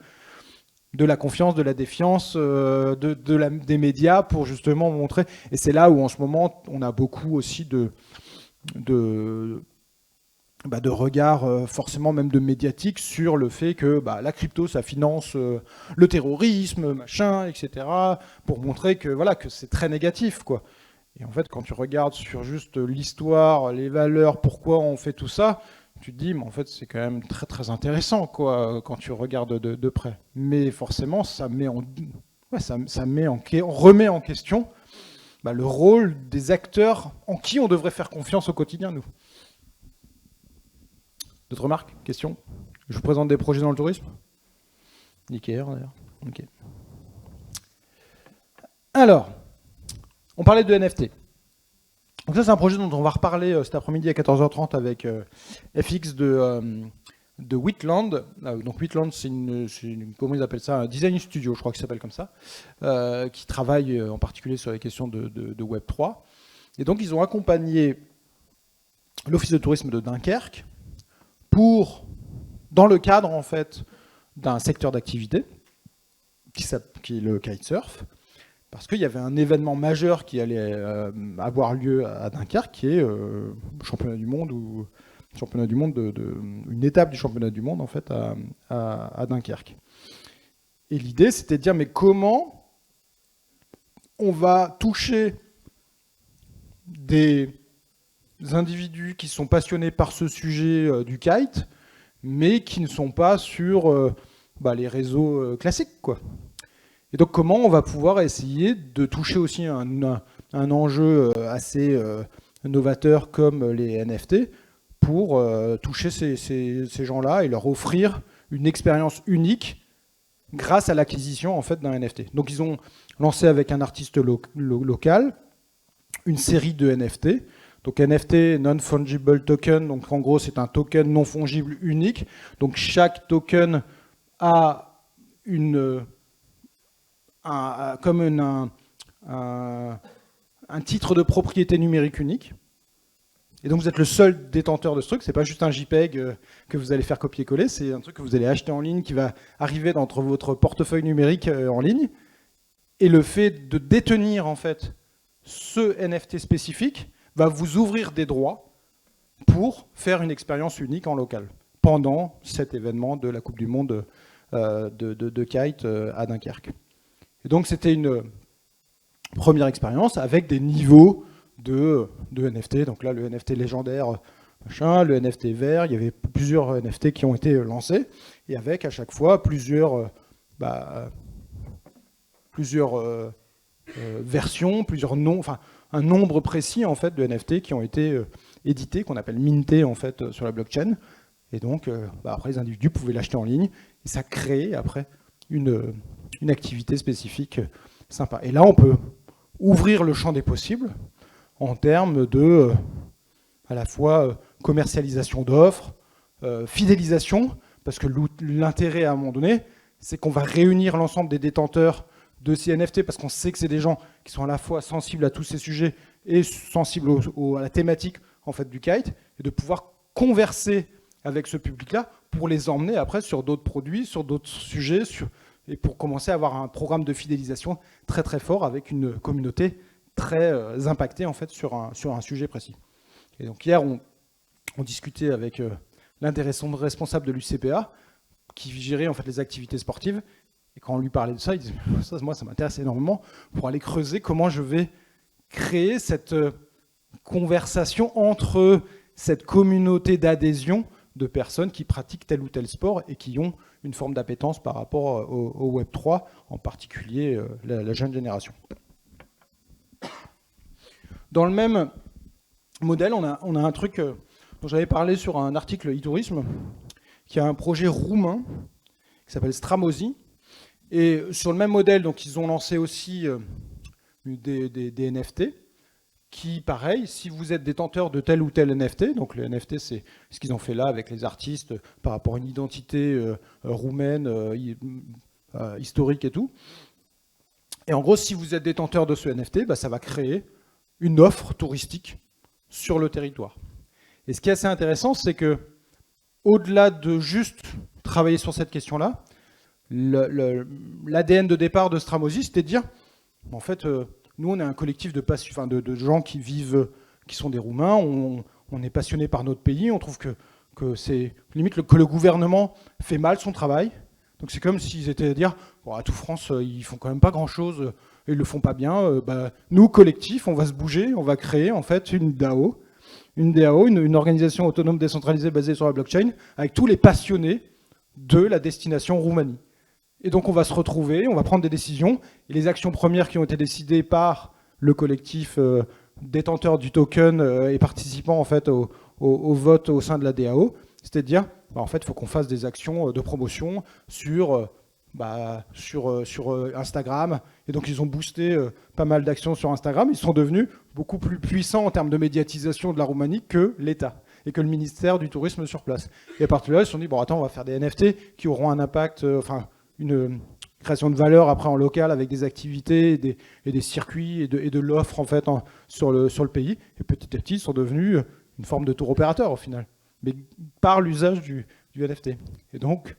de la confiance, de la défiance, des médias pour justement montrer. Et c'est là où en ce moment on a beaucoup aussi de regard, forcément même de médiatique, sur le fait que la crypto ça finance le terrorisme, machin, etc. pour montrer que voilà, que c'est très négatif, quoi. Et en fait, quand tu regardes sur juste l'histoire, les valeurs, pourquoi on fait tout ça, tu te dis, mais en fait, c'est quand même très très intéressant, quoi, quand tu regardes de près. Mais forcément, ça remet en question le rôle des acteurs en qui on devrait faire confiance au quotidien, nous. D'autres remarques? Questions? Je vous présente des projets dans le tourisme. L'IKEA, d'ailleurs. Ok. Alors, on parlait de NFT. Donc ça, c'est un projet dont on va reparler cet après-midi à 14h30 avec FX de Wheatland. Donc Wheatland, c'est comment ils appellent ça, un design studio, je crois que ça s'appelle comme ça, qui travaille en particulier sur les questions de Web3. Et donc, ils ont accompagné l'Office de tourisme de Dunkerque dans le cadre en fait d'un secteur d'activité qui est le kitesurf, parce qu'il y avait un événement majeur qui allait avoir lieu à Dunkerque, qui est championnat du monde une étape du championnat du monde en fait à Dunkerque. Et l'idée, c'était de dire, mais comment on va toucher des individus qui sont passionnés par ce sujet du kite, mais qui ne sont pas sur les réseaux classiques, quoi. Et donc, comment on va pouvoir essayer de toucher aussi un enjeu assez novateur comme les NFT pour toucher ces gens-là et leur offrir une expérience unique grâce à l'acquisition en fait d'un NFT. Donc, ils ont lancé avec un artiste local une série de NFT. Donc NFT, Non-Fungible Token, donc en gros c'est un token non fongible unique. Donc chaque token a un titre de propriété numérique unique. Et donc vous êtes le seul détenteur de ce truc, c'est pas juste un JPEG que vous allez faire copier-coller, c'est un truc que vous allez acheter en ligne qui va arriver dans votre portefeuille numérique en ligne. Et le fait de détenir en fait ce NFT spécifique va vous ouvrir des droits pour faire une expérience unique en local pendant cet événement de la Coupe du Monde de kite à Dunkerque. Et donc c'était une première expérience avec des niveaux de NFT. Donc là, le NFT légendaire, machin, le NFT vert, il y avait plusieurs NFT qui ont été lancés, et avec à chaque fois plusieurs versions, plusieurs noms, enfin un nombre précis en fait de NFT qui ont été édités, qu'on appelle mintés en fait sur la blockchain. Et donc après les individus pouvaient l'acheter en ligne, et ça crée après une activité spécifique sympa. Et là, on peut ouvrir le champ des possibles en termes de, à la fois commercialisation d'offres, fidélisation, parce que l'intérêt à un moment donné, c'est qu'on va réunir l'ensemble des détenteurs de ces NFT, parce qu'on sait que c'est des gens qui sont à la fois sensibles à tous ces sujets et sensibles à la thématique en fait, du kite, et de pouvoir converser avec ce public-là pour les emmener après sur d'autres produits, sur d'autres sujets, et pour commencer à avoir un programme de fidélisation très très fort avec une communauté très impactée en fait sur un sujet précis. Et donc hier, on discutait avec l'un des responsables de l'UCPA qui gérait en fait les activités sportives. Et quand on lui parlait de ça, il disait « moi, ça m'intéresse énormément pour aller creuser comment je vais créer cette conversation entre cette communauté d'adhésion de personnes qui pratiquent tel ou tel sport et qui ont une forme d'appétence par rapport au Web3, en particulier la jeune génération. » Dans le même modèle, on a un truc dont j'avais parlé sur un article e-tourisme, qui a un projet roumain qui s'appelle Stramosi. Et sur le même modèle, donc, ils ont lancé aussi des NFT, qui, pareil, si vous êtes détenteur de tel ou tel NFT, donc le NFT, c'est ce qu'ils ont fait là avec les artistes par rapport à une identité roumaine, historique et tout. Et en gros, si vous êtes détenteur de ce NFT, ça va créer une offre touristique sur le territoire. Et ce qui est assez intéressant, c'est que, au-delà de juste travailler sur cette question-là, l'ADN de départ de Stramosi, c'était de dire, en fait, nous, on est un collectif de gens qui vivent, qui sont des Roumains, on est passionnés par notre pays, on trouve que c'est limite que le gouvernement fait mal son travail. Donc c'est comme s'ils étaient à dire, à tout France, ils font quand même pas grand-chose, ils le font pas bien. Nous, collectif, on va se bouger, on va créer en fait une DAO, une organisation autonome décentralisée basée sur la blockchain, avec tous les passionnés de la destination Roumanie. Et donc on va se retrouver, on va prendre des décisions, et les actions premières qui ont été décidées par le collectif détenteur du token et participant en fait au vote au sein de la DAO, c'était de dire, en fait, il faut qu'on fasse des actions de promotion sur Instagram. Et donc ils ont boosté pas mal d'actions sur Instagram. Ils sont devenus beaucoup plus puissants en termes de médiatisation de la Roumanie que l'État et que le ministère du Tourisme sur place. Et à partir de là, ils se sont dit, attends, on va faire des NFT qui auront un impact, une création de valeur après en local avec des activités et des circuits et de l'offre en fait sur le pays. Et petit à petit, ils sont devenus une forme de tour opérateur au final, mais par l'usage du NFT. Et donc,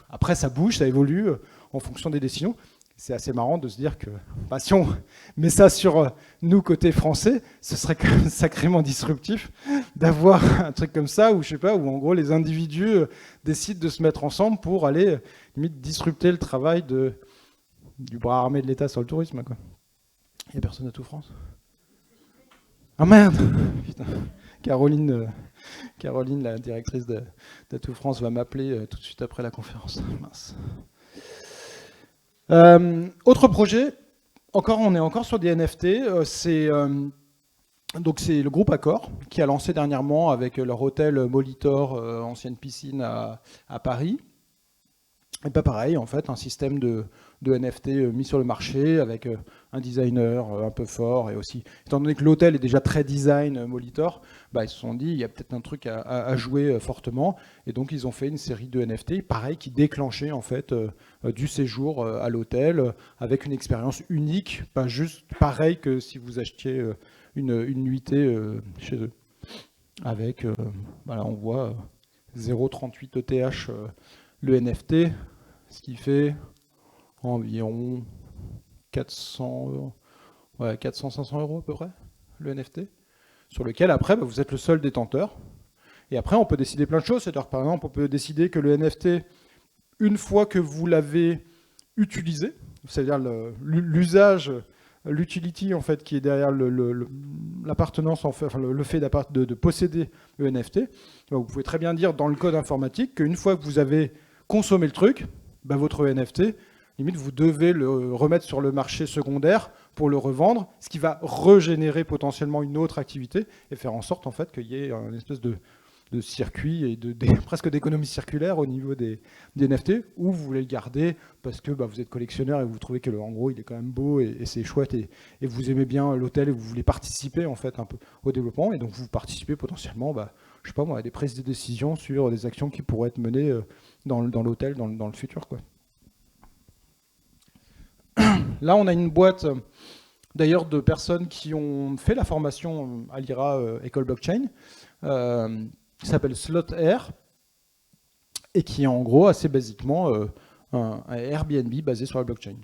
après ça bouge, ça évolue en fonction des décisions. C'est assez marrant de se dire que si on met ça sur nous côté français, ce serait quand même sacrément disruptif d'avoir un truc comme ça où où en gros les individus décident de se mettre ensemble pour aller limite disrupter le travail du bras armé de l'État sur le tourisme, quoi. Il n'y a personne à tout France. Ah merde. Putain. Caroline, la directrice d'Atout France, va m'appeler tout de suite après la conférence. Mince. Autre projet, on est encore sur des NFT, c'est le groupe Accor qui a lancé dernièrement avec leur hôtel Molitor, ancienne piscine à Paris, Et pas pareil, en fait, un système de NFT mis sur le marché avec un designer un peu fort et aussi, étant donné que l'hôtel est déjà très design Molitor, bah, ils se sont dit il y a peut-être un truc à jouer fortement et donc ils ont fait une série de NFT, pareil, qui déclenchait en fait du séjour à l'hôtel avec une expérience unique, pas juste pareil que si vous achetiez une nuitée chez eux. Avec, voilà, on voit 0,38 ETH le NFT, ce qui fait environ 400, ouais, 400-500 euros à peu près, le NFT, sur lequel après bah, vous êtes le seul détenteur. Et après on peut décider plein de choses, c'est-à-dire que par exemple on peut décider que le NFT, une fois que vous l'avez utilisé, c'est-à-dire l'usage, l'utility en fait qui est derrière l'appartenance, en fait, enfin, le fait de posséder le NFT, bah, vous pouvez très bien dire dans le code informatique qu'une fois que vous avez consommé le truc, bah, votre NFT, limite vous devez le remettre sur le marché secondaire pour le revendre, ce qui va régénérer potentiellement une autre activité et faire en sorte en fait qu'il y ait une espèce de circuit et presque d'économie circulaire au niveau des NFT, ou vous voulez le garder parce que bah, vous êtes collectionneur et vous trouvez que en gros il est quand même beau et c'est chouette et vous aimez bien l'hôtel et vous voulez participer en fait un peu au développement et donc vous participez potentiellement bah, je sais pas moi, à des prises de décision sur des actions qui pourraient être menées dans l'hôtel dans le futur quoi. Là on a une boîte d'ailleurs de personnes qui ont fait la formation à l'IRA École Blockchain qui s'appelle SlotAir et qui est en gros assez basiquement un Airbnb basé sur la blockchain.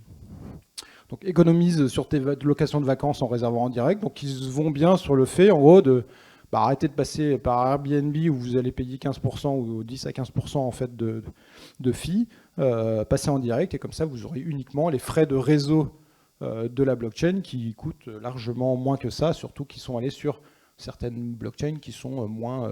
Donc économise sur tes locations de vacances en réservant en direct, donc ils vont bien sur le fait en gros de arrêter de passer par Airbnb où vous allez payer 15% ou 10 à 15% en fait de fee, passer en direct et comme ça vous aurez uniquement les frais de réseau de la blockchain qui coûtent largement moins que ça, surtout qu'ils sont allés sur certaines blockchains qui sont moins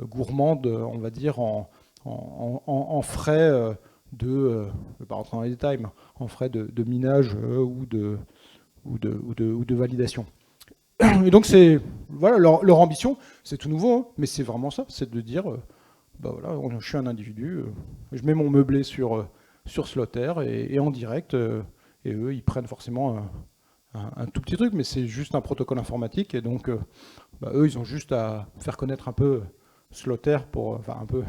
gourmandes, on va dire, en frais je ne vais pas rentrer dans les détails, mais en frais de minage ou de validation. Et donc c'est voilà leur ambition, c'est tout nouveau, hein, mais c'est vraiment ça, c'est de dire bah voilà, je suis un individu, je mets mon meublé sur SlotAir et en direct, et eux ils prennent forcément un tout petit truc, mais c'est juste un protocole informatique et donc bah, eux ils ont juste à faire connaître un peu SlotAir pour, enfin un peu,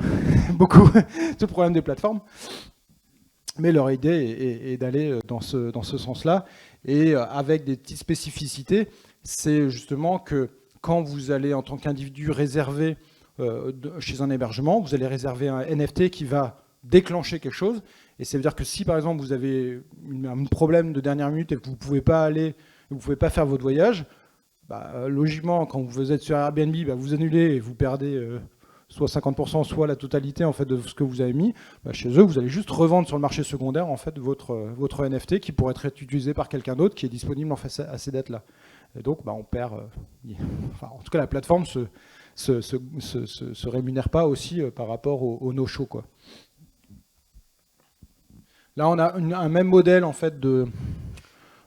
beaucoup, tout le problème des plateformes. Mais leur idée est d'aller dans ce sens-là et avec des petites spécificités, c'est justement que quand vous allez en tant qu'individu réserver chez un hébergement, vous allez réserver un NFT qui va déclencher quelque chose et ça veut dire que si par exemple vous avez un problème de dernière minute et que vous ne pouvez pas aller, vous ne pouvez pas faire votre voyage, bah, logiquement, quand vous êtes sur Airbnb, bah, vous annulez et vous perdez soit 50%, soit la totalité en fait, de ce que vous avez mis. Bah, chez eux, vous allez juste revendre sur le marché secondaire en fait, votre NFT qui pourrait être utilisé par quelqu'un d'autre qui est disponible en fait, à ces dates-là. Et donc, bah, on perd. Enfin, en tout cas, la plateforme se rémunère pas aussi par rapport au no-show, quoi. Là, on a un même modèle en fait, de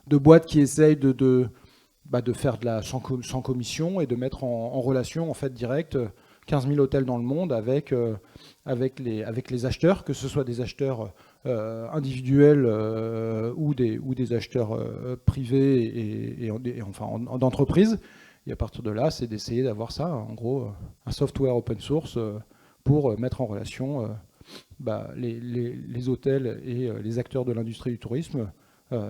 boîte qui essaye de faire de la sans commission et de mettre en relation en fait directe 15 000 hôtels dans le monde avec les acheteurs, que ce soit des acheteurs individuels ou des acheteurs privés et enfin d'entreprises. Et à partir de là, c'est d'essayer d'avoir ça, en gros, un software open source pour mettre en relation les hôtels et les acteurs de l'industrie du tourisme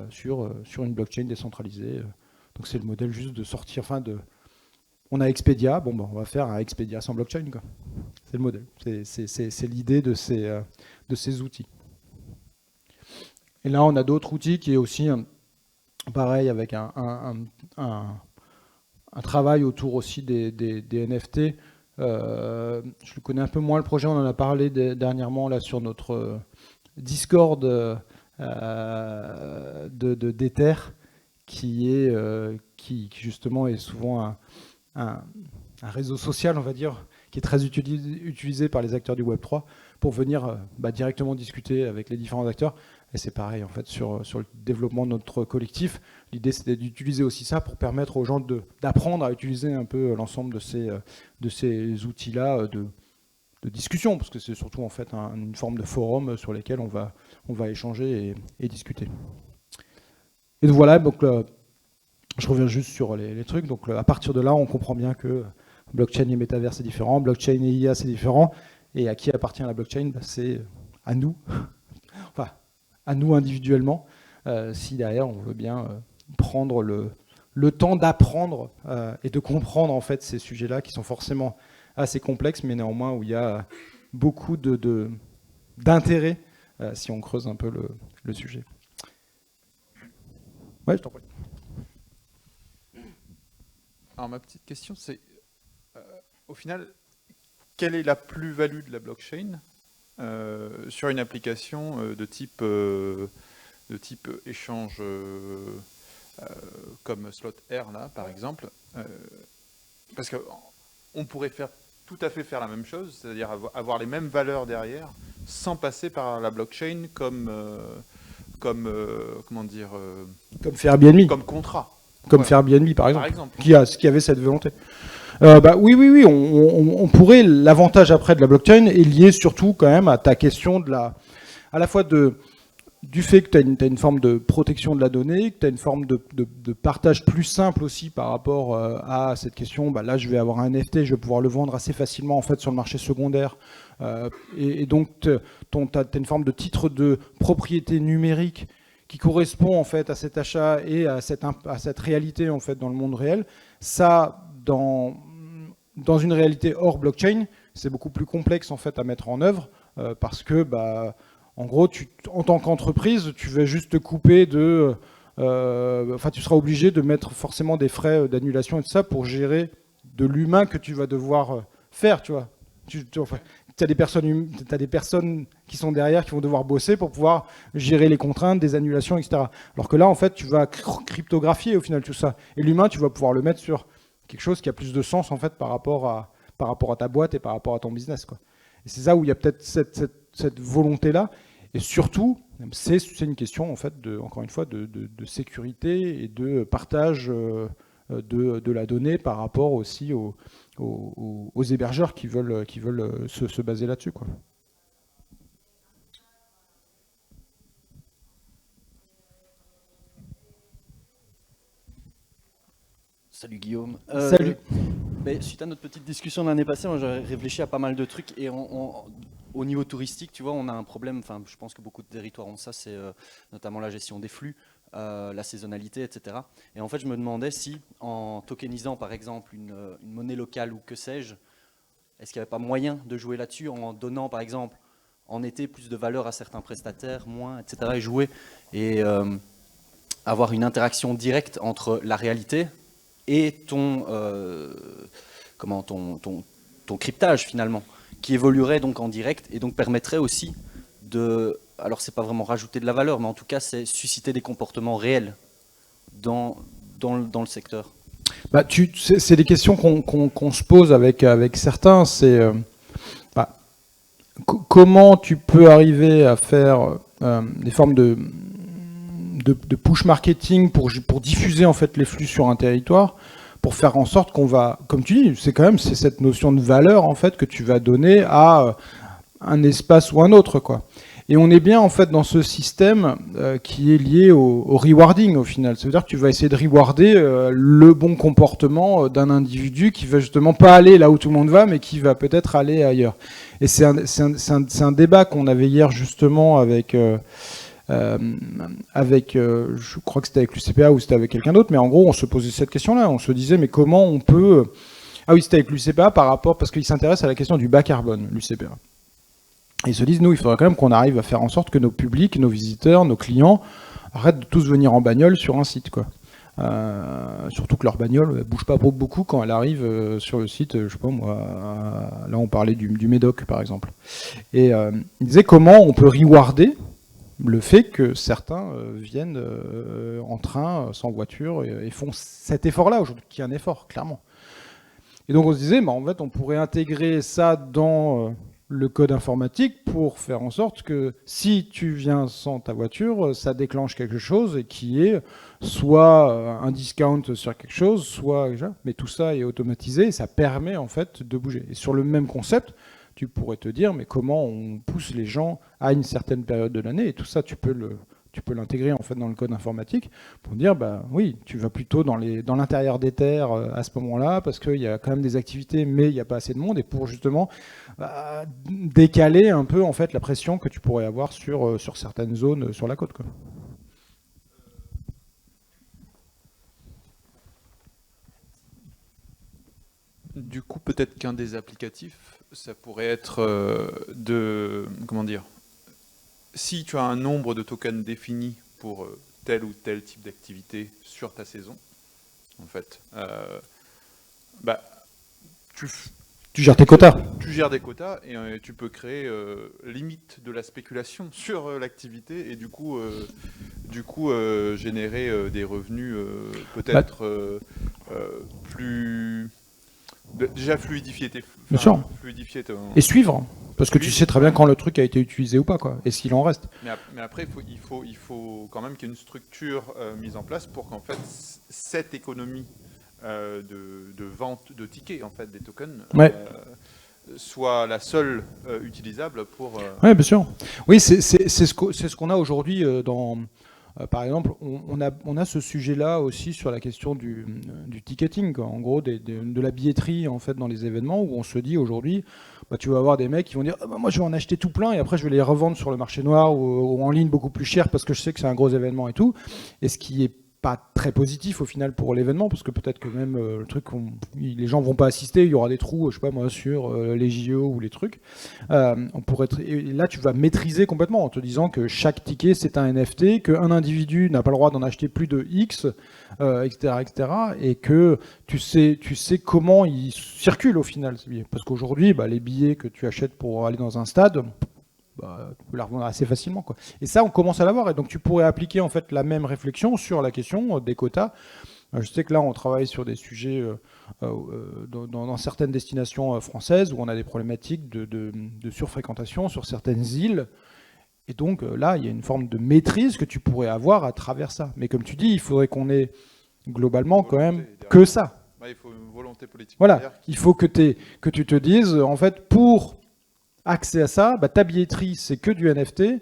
sur une blockchain décentralisée. Donc c'est le modèle juste de sortir, on a Expedia, bon ben on va faire un Expedia sans blockchain, quoi. C'est le modèle, c'est l'idée de ces outils. Et là on a d'autres outils qui est aussi pareil avec un travail autour aussi des NFT. Je connais un peu moins le projet, on en a parlé dernièrement là sur notre Discord d'Ether qui justement est souvent un réseau social, on va dire, qui est très utilisé par les acteurs du Web3 pour venir directement discuter avec les différents acteurs. Et c'est pareil en fait sur le développement de notre collectif. L'idée c'était d'utiliser aussi ça pour permettre aux gens d'apprendre à utiliser un peu l'ensemble de ces outils-là, de discussion, parce que c'est surtout en fait une forme de forum sur lesquels on va échanger et discuter. Et donc voilà, donc, je reviens juste sur les trucs. Donc à partir de là, on comprend bien que blockchain et métavers c'est différent, blockchain et IA c'est différent, et à qui appartient la blockchain, c'est à nous, enfin à nous individuellement, si derrière on veut bien prendre le temps d'apprendre et de comprendre en fait ces sujets-là qui sont forcément assez complexes, mais néanmoins où il y a beaucoup d'intérêt si on creuse un peu le sujet. Ouais, je t'en prie. Alors ma petite question, c'est au final, quelle est la plus-value de la blockchain sur une application de type échange comme SlotR là, par exemple, parce qu'on pourrait tout à fait faire la même chose, c'est-à-dire avoir les mêmes valeurs derrière, sans passer par la blockchain comme comment dire, comme faire Airbnb, comme contrat. Comme Ouais. faire Airbnb par exemple, exemple. qui avait cette volonté. Oui, on pourrait. L'avantage après de la blockchain est lié surtout quand même à ta question à la fois du fait que tu as une forme de protection de la donnée, que tu as une forme de partage plus simple aussi par rapport à cette question. Là, je vais avoir un NFT, je vais pouvoir le vendre assez facilement en fait sur le marché secondaire. Et donc, tu as une forme de titre de propriété numérique qui correspond en fait à cet achat et à cette réalité en fait dans le monde réel. Ça, dans une réalité hors blockchain, c'est beaucoup plus complexe en fait à mettre en œuvre parce que en gros, en tant qu'entreprise, tu vas juste te couper tu seras obligé de mettre forcément des frais d'annulation et tout ça pour gérer de l'humain que tu vas devoir faire, tu vois. Tu as des personnes qui sont derrière, qui vont devoir bosser pour pouvoir gérer les contraintes, des annulations, etc. Alors que là, en fait, tu vas cryptographier au final tout ça. Et l'humain, tu vas pouvoir le mettre sur quelque chose qui a plus de sens en fait par rapport à ta boîte et par rapport à ton business, quoi. Et c'est là où il y a peut-être cette volonté-là. Et surtout, c'est une question en fait encore une fois de sécurité et de partage de la donnée par rapport aussi aux hébergeurs qui veulent se baser là-dessus, quoi. Salut Guillaume. Salut. Mais suite à notre petite discussion l'année passée, moi j'ai réfléchi à pas mal de trucs et au niveau touristique, tu vois, on a un problème. Enfin, je pense que beaucoup de territoires ont ça, c'est notamment la gestion des flux, la saisonnalité, etc. Et en fait, je me demandais si, en tokenisant par exemple une monnaie locale ou que sais-je, est-ce qu'il n'y avait pas moyen de jouer là-dessus en donnant par exemple en été plus de valeur à certains prestataires, moins, etc. et jouer et avoir une interaction directe entre la réalité et ton cryptage finalement, qui évoluerait donc en direct et donc permettrait aussi de, alors c'est pas vraiment rajouter de la valeur, mais en tout cas c'est susciter des comportements réels dans le secteur. C'est des questions qu'on se pose avec certains. C'est comment tu peux arriver à faire des formes de push marketing pour diffuser en fait les flux sur un territoire, pour faire en sorte qu'on va, comme tu dis, c'est cette notion de valeur en fait que tu vas donner à un espace ou un autre, quoi. Et on est bien en fait dans ce système qui est lié au rewarding au final. Ça veut dire que tu vas essayer de rewarder le bon comportement d'un individu qui va justement pas aller là où tout le monde va, mais qui va peut-être aller ailleurs. Et c'est un débat qu'on avait hier justement avec je crois que c'était avec l'UCPA ou c'était avec quelqu'un d'autre, mais en gros on se posait cette question-là. On se disait mais comment on peut... Ah oui, c'était avec l'UCPA parce qu'il s'intéresse à la question du bas carbone, l'UCPA. Et ils se disent, nous, il faudrait quand même qu'on arrive à faire en sorte que nos publics, nos visiteurs, nos clients arrêtent de tous venir en bagnole sur un site, quoi. Surtout que leur bagnole ne bouge pas beaucoup quand elle arrive sur le site, je sais pas moi, là on parlait du Médoc par exemple. Et ils disaient comment on peut rewarder le fait que certains viennent en train, sans voiture, et font cet effort-là aujourd'hui, qui est un effort, clairement. Et donc on se disait, en fait on pourrait intégrer ça dans... le code informatique pour faire en sorte que si tu viens sans ta voiture, ça déclenche quelque chose et qui est soit un discount sur quelque chose, soit... Mais tout ça est automatisé et ça permet en fait de bouger. Et sur le même concept, tu pourrais te dire, mais comment on pousse les gens à une certaine période de l'année, et tout ça, tu peux l'intégrer en fait dans le code informatique pour dire, bah oui, tu vas plutôt dans l'intérieur des terres à ce moment-là, parce qu'il y a quand même des activités, mais il n'y a pas assez de monde, et pour justement décaler un peu en fait la pression que tu pourrais avoir sur certaines zones sur la côte, quoi. Du coup, peut-être qu'un des applicatifs, ça pourrait être comment dire, si tu as un nombre de tokens défini pour tel ou tel type d'activité sur ta saison, en fait, bah, tu gères tes quotas. Tu gères des quotas et tu peux créer limite de la spéculation sur l'activité et du coup générer des revenus peut-être plus... Déjà fluidifier Bien sûr. Et suivre, parce que tu sais très bien quand le truc a été utilisé ou pas, quoi, et s'il en reste. Mais après, il faut quand même qu'il y ait une structure mise en place pour qu'en fait, cette économie de vente de tickets, en fait, des tokens, soit la seule utilisable pour... Oui, bien sûr. Oui, c'est ce qu'on a aujourd'hui dans... par exemple, on a ce sujet-là aussi sur la question du ticketing, quoi. En gros, de la billetterie en fait dans les événements, où on se dit aujourd'hui, bah, tu vas avoir des mecs qui vont dire ah, bah, moi je vais en acheter tout plein et après je vais les revendre sur le marché noir ou en ligne beaucoup plus cher parce que je sais que c'est un gros événement et tout. Et ce qui est pas très positif au final pour l'événement, parce que peut-être que même le truc, les gens vont pas assister, il y aura des trous, je sais pas moi, sur les JO ou les trucs. Et là, tu vas maîtriser complètement en te disant que chaque ticket c'est un NFT, qu'un individu n'a pas le droit d'en acheter plus de X, etc., etc., et que tu sais comment ils circulent au final ces billets. Parce qu'aujourd'hui, bah, les billets que tu achètes pour aller dans un stade, bah, tu peux la revendre assez facilement, quoi. Et ça, on commence à l'avoir. Et donc, tu pourrais appliquer en fait la même réflexion sur la question des quotas. Je sais que là, on travaille sur des sujets dans certaines destinations françaises où on a des problématiques de surfréquentation sur certaines îles. Et donc, là, il y a une forme de maîtrise que tu pourrais avoir à travers ça. Mais comme tu dis, il faudrait qu'on ait globalement quand même que ça. Ouais, il faut une volonté politique. Voilà. Il faut que tu te dises, en fait, pour accès à ça, bah, ta billetterie, c'est que du NFT,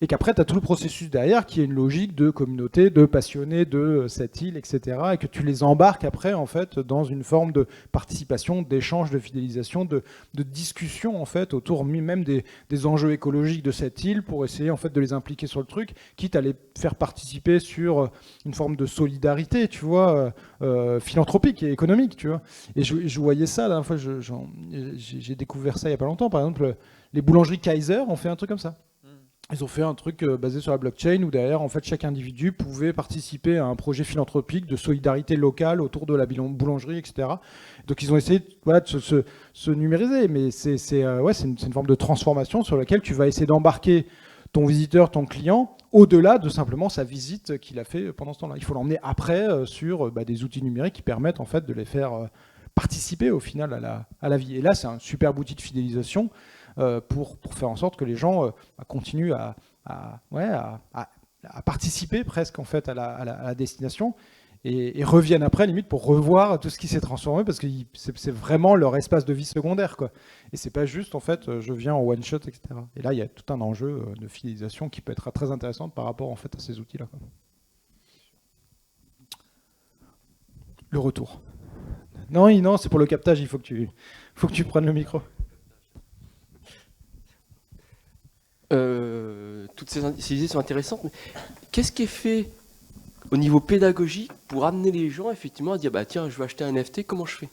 et qu'après, tu as tout le processus derrière qui est une logique de communauté, de passionnés de cette île, etc., et que tu les embarques après, en fait, dans une forme de participation, d'échange, de fidélisation, de discussion, en fait, autour même des enjeux écologiques de cette île pour essayer, en fait, de les impliquer sur le truc, quitte à les faire participer sur une forme de solidarité, tu vois, philanthropique et économique, tu vois. Et je voyais ça, la dernière fois, j'ai découvert ça il n'y a pas longtemps. Par exemple, les boulangeries Kaiser ont fait un truc comme ça. Ils ont fait un truc basé sur la blockchain où derrière, en fait, chaque individu pouvait participer à un projet philanthropique de solidarité locale autour de la boulangerie, etc. Donc ils ont essayé de se numériser, mais c'est une forme de transformation sur laquelle tu vas essayer d'embarquer ton visiteur, ton client, au-delà de simplement sa visite qu'il a fait pendant ce temps-là. Il faut l'emmener après sur des outils numériques qui permettent en fait de les faire participer au final à la vie. Et là, c'est un super outil de fidélisation pour faire en sorte que les gens continuent à participer presque en fait à la destination et reviennent après limite pour revoir tout ce qui s'est transformé parce que c'est vraiment leur espace de vie secondaire, quoi. Et c'est pas juste en fait je viens en one shot, etc. Et là il y a tout un enjeu de fidélisation qui peut être très intéressant par rapport en fait à ces outils-là, quoi. Le retour. Non, c'est pour le captage, il faut que tu prennes le micro. Toutes ces idées sont intéressantes, mais qu'est-ce qui est fait au niveau pédagogique pour amener les gens effectivement à dire bah tiens, je vais acheter un NFT, comment je fais?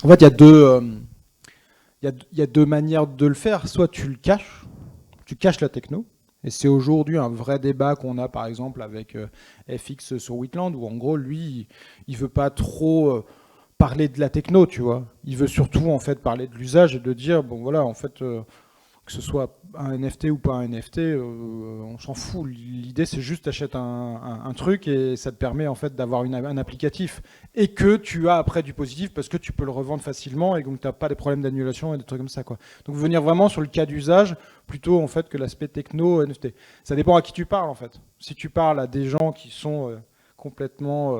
En fait, il y a deux manières de le faire. Soit tu caches la techno. Et c'est aujourd'hui un vrai débat qu'on a par exemple avec FX sur Wheatland, où en gros, lui, il veut pas trop parler de la techno, tu vois. Il veut surtout en fait parler de l'usage et de dire, bon voilà, en fait, que ce soit un NFT ou pas un NFT, on s'en fout. L'idée, c'est juste t'achètes un truc et ça te permet en fait d'avoir un applicatif et que tu as après du positif parce que tu peux le revendre facilement et donc tu n'as pas des problèmes d'annulation et des trucs comme ça, quoi. Donc venir vraiment sur le cas d'usage plutôt en fait que l'aspect techno NFT. Ça dépend à qui tu parles en fait. Si tu parles à des gens qui sont complètement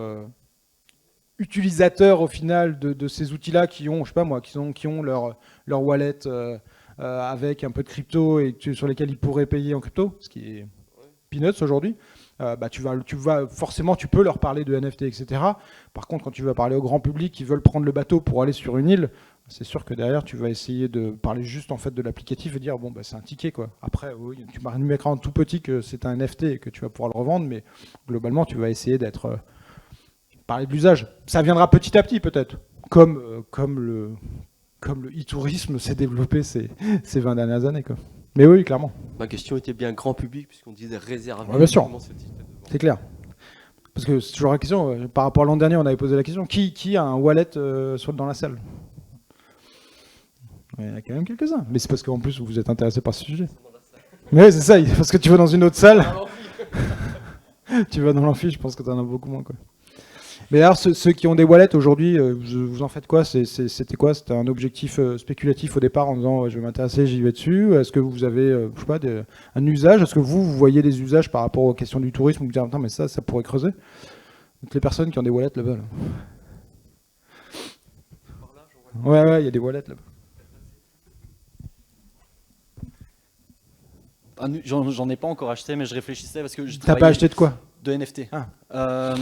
utilisateurs au final de ces outils-là qui ont, je sais pas moi, qui ont leur wallet avec un peu de crypto et sur lesquels ils pourraient payer en crypto, ce qui est peanuts aujourd'hui. Bah, tu vas forcément, tu peux leur parler de NFT, etc. Par contre, quand tu vas parler au grand public qui veulent prendre le bateau pour aller sur une île, c'est sûr que derrière, tu vas essayer de parler juste en fait de l'applicatif et dire bon, bah, c'est un ticket quoi. Après, oui, tu mettras en tout petit que c'est un NFT et que tu vas pouvoir le revendre, mais globalement, tu vas essayer d'être parler de l'usage. Ça viendra petit à petit peut-être, comme le e-tourisme s'est développé ces 20 dernières années quoi. Mais oui, clairement. Ma question était bien grand public, puisqu'on disait réservé. Ouais, bien sûr. Comment ce type de vente. C'est clair. Parce que c'est toujours la question, par rapport à l'an dernier, on avait posé la question, qui a un wallet dans la salle? Il y en a quand même quelques-uns. Mais c'est parce qu'en plus, vous êtes intéressé par ce sujet. Mais oui, c'est ça, parce que tu vas dans une autre salle. Tu vas dans l'amphi, je pense que tu en as beaucoup moins, quoi. Mais alors, ceux qui ont des wallets aujourd'hui, vous en faites quoi? C'était quoi? C'était un objectif spéculatif au départ en disant je vais m'intéresser, j'y vais dessus. Est-ce que vous avez, je sais pas, un usage? Est-ce que vous voyez des usages par rapport aux questions du tourisme? Vous vous dites, attends, mais ça pourrait creuser. Toutes les personnes qui ont des wallets là-bas. Là. Ouais, il y a des wallets là-bas. J'en ai pas encore acheté, mais je réfléchissais parce que je T'as travaillais pas acheté de quoi? de NFT. Ah.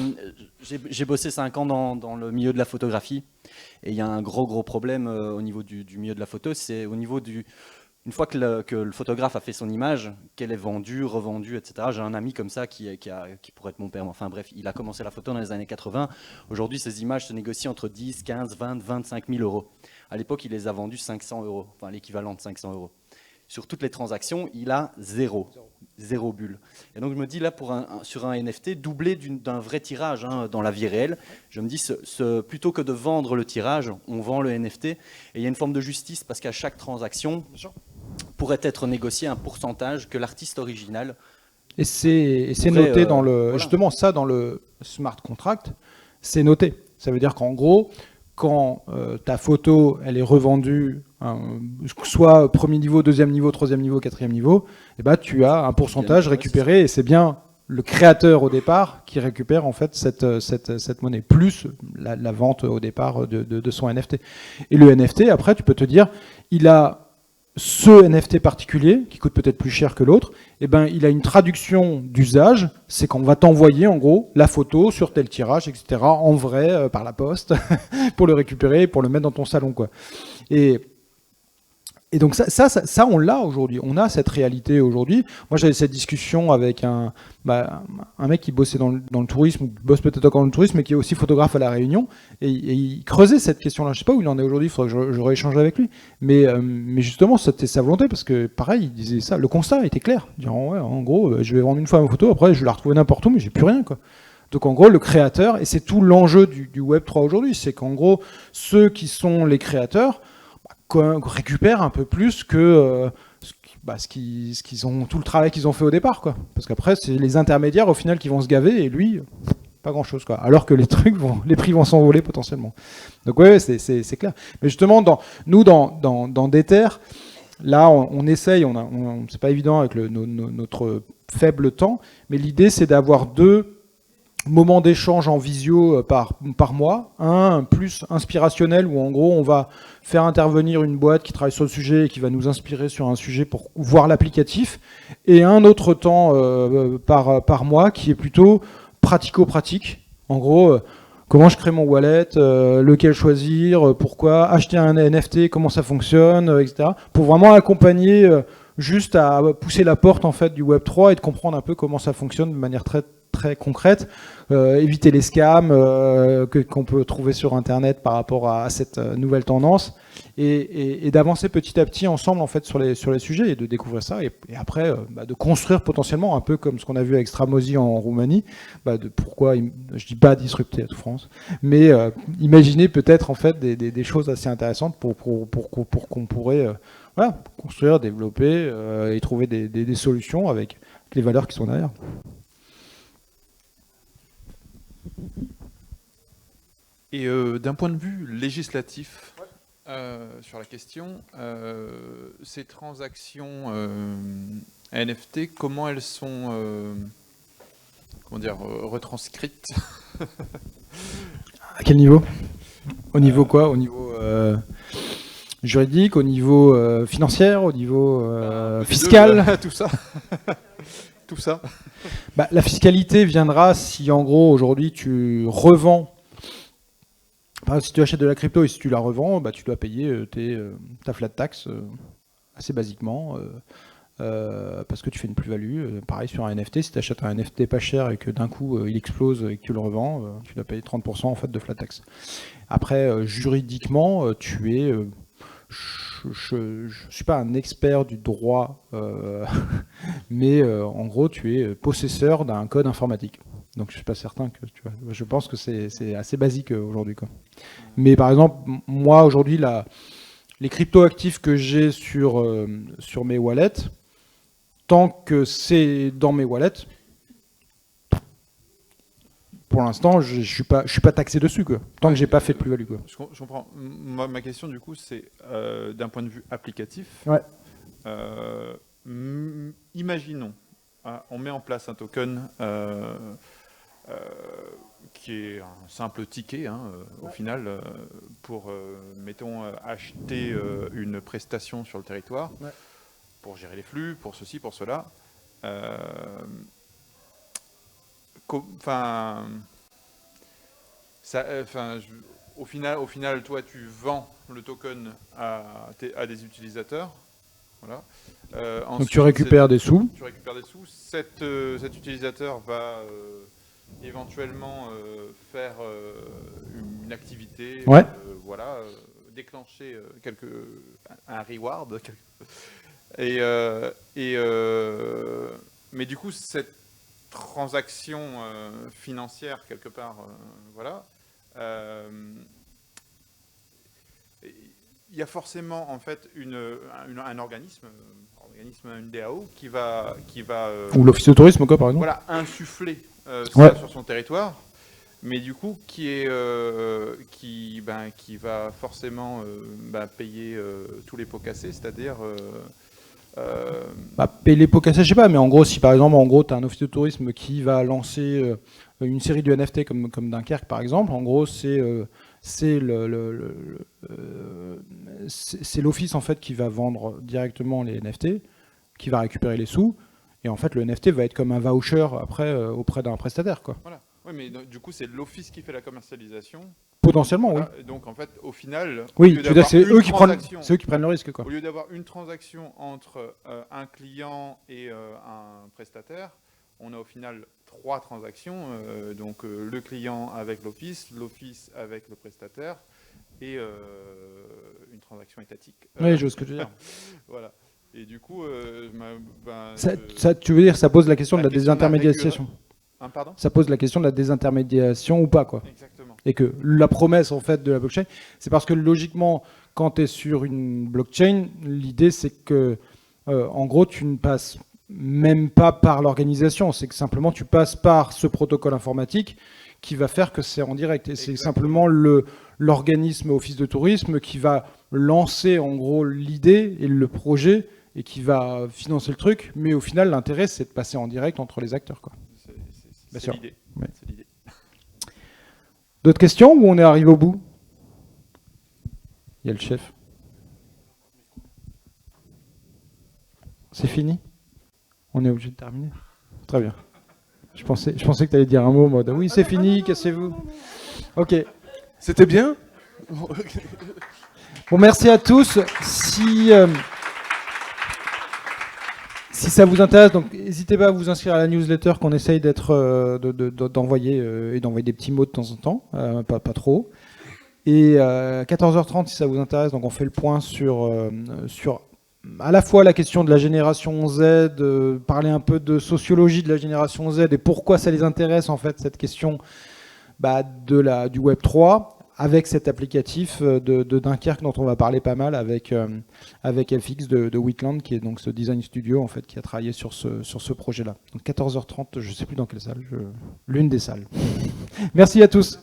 J'ai bossé 5 ans dans le milieu de la photographie et il y a un gros problème au niveau du milieu de la photo, c'est au niveau du... Une fois que le photographe a fait son image, qu'elle est vendue, revendue, etc. J'ai un ami comme ça qui pourrait être mon père. Enfin bref, il a commencé la photo dans les années 80. Aujourd'hui, ces images se négocient entre 10, 15, 20, 25 000 euros. À l'époque, il les a vendues 500 euros, enfin l'équivalent de 500 euros. Sur toutes les transactions, il a zéro bulle. Et donc je me dis là, sur un NFT, doublé d'un vrai tirage dans la vie réelle, je me dis, plutôt que de vendre le tirage, on vend le NFT. Et il y a une forme de justice parce qu'à chaque transaction pourrait être négocié un pourcentage que l'artiste original... Et c'est noté dans le... Voilà. Justement, ça, dans le smart contract, c'est noté. Ça veut dire qu'en gros, quand ta photo, elle est revendue, soit premier niveau, deuxième niveau, troisième niveau, quatrième niveau, et ben, tu as un pourcentage récupéré, et c'est bien le créateur au départ qui récupère en fait cette monnaie, plus la vente au départ de son NFT. Et le NFT, après, tu peux te dire, il a ce NFT particulier, qui coûte peut-être plus cher que l'autre, eh ben, il a une traduction d'usage, c'est qu'on va t'envoyer en gros la photo sur tel tirage, etc., en vrai, par la poste, pour le récupérer, pour le mettre dans ton salon, quoi. Et donc ça on l'a aujourd'hui, on a cette réalité aujourd'hui. Moi j'avais cette discussion avec un mec qui bossait dans le tourisme, ou qui bosse peut-être encore dans le tourisme, mais qui est aussi photographe à La Réunion, et il creusait cette question-là. Je sais pas où il en est aujourd'hui, il faudrait que je rééchange avec lui. Mais justement, c'était sa volonté, parce que pareil, il disait ça, le constat était clair. Dire, ouais, en gros, je vais vendre une fois ma photo, après je vais la retrouver n'importe où, mais j'ai plus rien, quoi. Donc en gros, le créateur, et c'est tout l'enjeu du Web3 aujourd'hui, c'est qu'en gros, ceux qui sont les créateurs récupèrent un peu plus que ce qu'ils ont, tout le travail qu'ils ont fait au départ, quoi. Parce qu'après, c'est les intermédiaires au final qui vont se gaver, et lui, pas grand-chose, quoi. Alors que les prix vont s'envoler potentiellement. Donc ouais, c'est clair. Mais justement, dans Dether, là, on essaye, c'est pas évident avec notre faible temps, mais l'idée, c'est d'avoir 2 moments d'échange en visio par mois, un plus inspirationnel où en gros on va faire intervenir une boîte qui travaille sur le sujet et qui va nous inspirer sur un sujet pour voir l'applicatif, et un autre temps par mois qui est plutôt pratico-pratique. En gros, comment je crée mon wallet, lequel choisir, pourquoi acheter un NFT, comment ça fonctionne, etc. Pour vraiment accompagner juste à pousser la porte en fait du Web3 et de comprendre un peu comment ça fonctionne de manière très concrète, éviter les scams qu'on peut trouver sur Internet par rapport à cette nouvelle tendance, et d'avancer petit à petit ensemble en fait sur les sujets et de découvrir ça, et après de construire potentiellement un peu comme ce qu'on a vu avec Stramosi en Roumanie, pourquoi je dis pas disrupter à toute France, mais imaginer peut-être en fait des choses assez intéressantes pour qu'on pourrait construire, développer et trouver des solutions avec les valeurs qui sont derrière. Et d'un point de vue législatif, sur la question, ces transactions NFT, comment elles sont retranscrites? À quel niveau? Au niveau quoi? Au niveau juridique, au niveau financier, au niveau fiscal? Tout ça. Tout ça. Bah, la fiscalité viendra si en gros aujourd'hui tu revends. Par exemple, si tu achètes de la crypto et si tu la revends, bah, tu dois payer ta flat tax assez basiquement parce que tu fais une plus-value. Pareil sur un NFT, si tu achètes un NFT pas cher et que d'un coup il explose et que tu le revends, tu dois payer 30% en fait de flat tax. Après, juridiquement, tu es... je ne suis pas un expert du droit, mais en gros, tu es possesseur d'un code informatique. Donc je suis pas certain que tu vois. Je pense que c'est assez basique aujourd'hui, quoi. Mais par exemple, moi aujourd'hui, les crypto-actifs que j'ai sur mes wallets, tant que c'est dans mes wallets, pour l'instant, je suis pas taxé dessus, quoi. Tant que j'ai pas fait de plus-value, quoi. Je comprends. Ma question, du coup, c'est d'un point de vue applicatif. Ouais. Imaginons, on met en place un token qui est un simple ticket, au final, pour, mettons, acheter une prestation sur le territoire, ouais, pour gérer les flux, pour ceci, pour cela. Au final, toi, tu vends le token à des utilisateurs. Voilà. Donc tu récupères des sous. Tu récupères des sous. Cet utilisateur va éventuellement faire une activité, Ouais. déclencher un reward. Mais du coup, cette transaction financière, quelque part, il y a forcément en fait un organisme, une DAO qui va Ou l'office de tourisme, quoi, par exemple. voilà, insuffler Ouais. ça sur son territoire, mais du coup qui va forcément payer tous les pots cassés, c'est-à-dire Payer les pots cassés, je sais pas, mais en gros, si par exemple, tu as un office de tourisme qui va lancer une série de NFT comme Dunkerque, par exemple, en gros, c'est l'office en fait qui va vendre directement les NFT, qui va récupérer les sous, et en fait, le NFT va être comme un voucher après auprès d'un prestataire, quoi. voilà. Oui, mais du coup, c'est l'office qui fait la commercialisation. Potentiellement, Voilà. oui. Donc en fait, au final, Oui, au lieu tu veux dire, d'avoir c'est une eux qui transaction- prennent le risque, quoi. Au lieu d'avoir une transaction entre un client et un prestataire, on a au final 3 transactions. Donc le client avec l'office avec le prestataire et une transaction étatique. Oui, je vois ce que tu veux dire. Voilà. Et du coup, Tu veux dire, ça pose la question de la question de la désintermédiation. pardon ? Ça pose la question de la désintermédiation ou pas, quoi. Exactement. Et que la promesse en fait de la blockchain, c'est parce que logiquement, quand tu es sur une blockchain, l'idée c'est que en gros tu ne passes même pas par l'organisation, c'est que simplement tu passes par ce protocole informatique qui va faire que c'est en direct. Et c'est simplement l'organisme office de tourisme qui va lancer en gros l'idée et le projet et qui va financer le truc, mais au final l'intérêt c'est de passer en direct entre les acteurs, quoi. Bien C'est sûr. l'idée. Ouais. C'est l'idée. D'autres questions ou on est arrivé au bout? Il y a le chef. C'est fini? On est obligé de terminer? Très bien. Je pensais que tu allais dire un mot en mode oui, c'est fini, cassez-vous. Ok. C'était bien? Bon, merci à tous. Si ça vous intéresse, donc n'hésitez pas à vous inscrire à la newsletter qu'on essaye d'envoyer et d'envoyer des petits mots de temps en temps, pas trop. Et 14h30 si ça vous intéresse, donc on fait le point sur à la fois la question de la génération Z, parler un peu de sociologie de la génération Z et pourquoi ça les intéresse en fait cette question du Web 3. Avec cet applicatif de Dunkerque dont on va parler pas mal avec FX de Wheatland, qui est donc ce design studio en fait qui a travaillé sur ce projet-là. Donc 14h30, je ne sais plus dans quelle salle, l'une des salles. Merci à tous.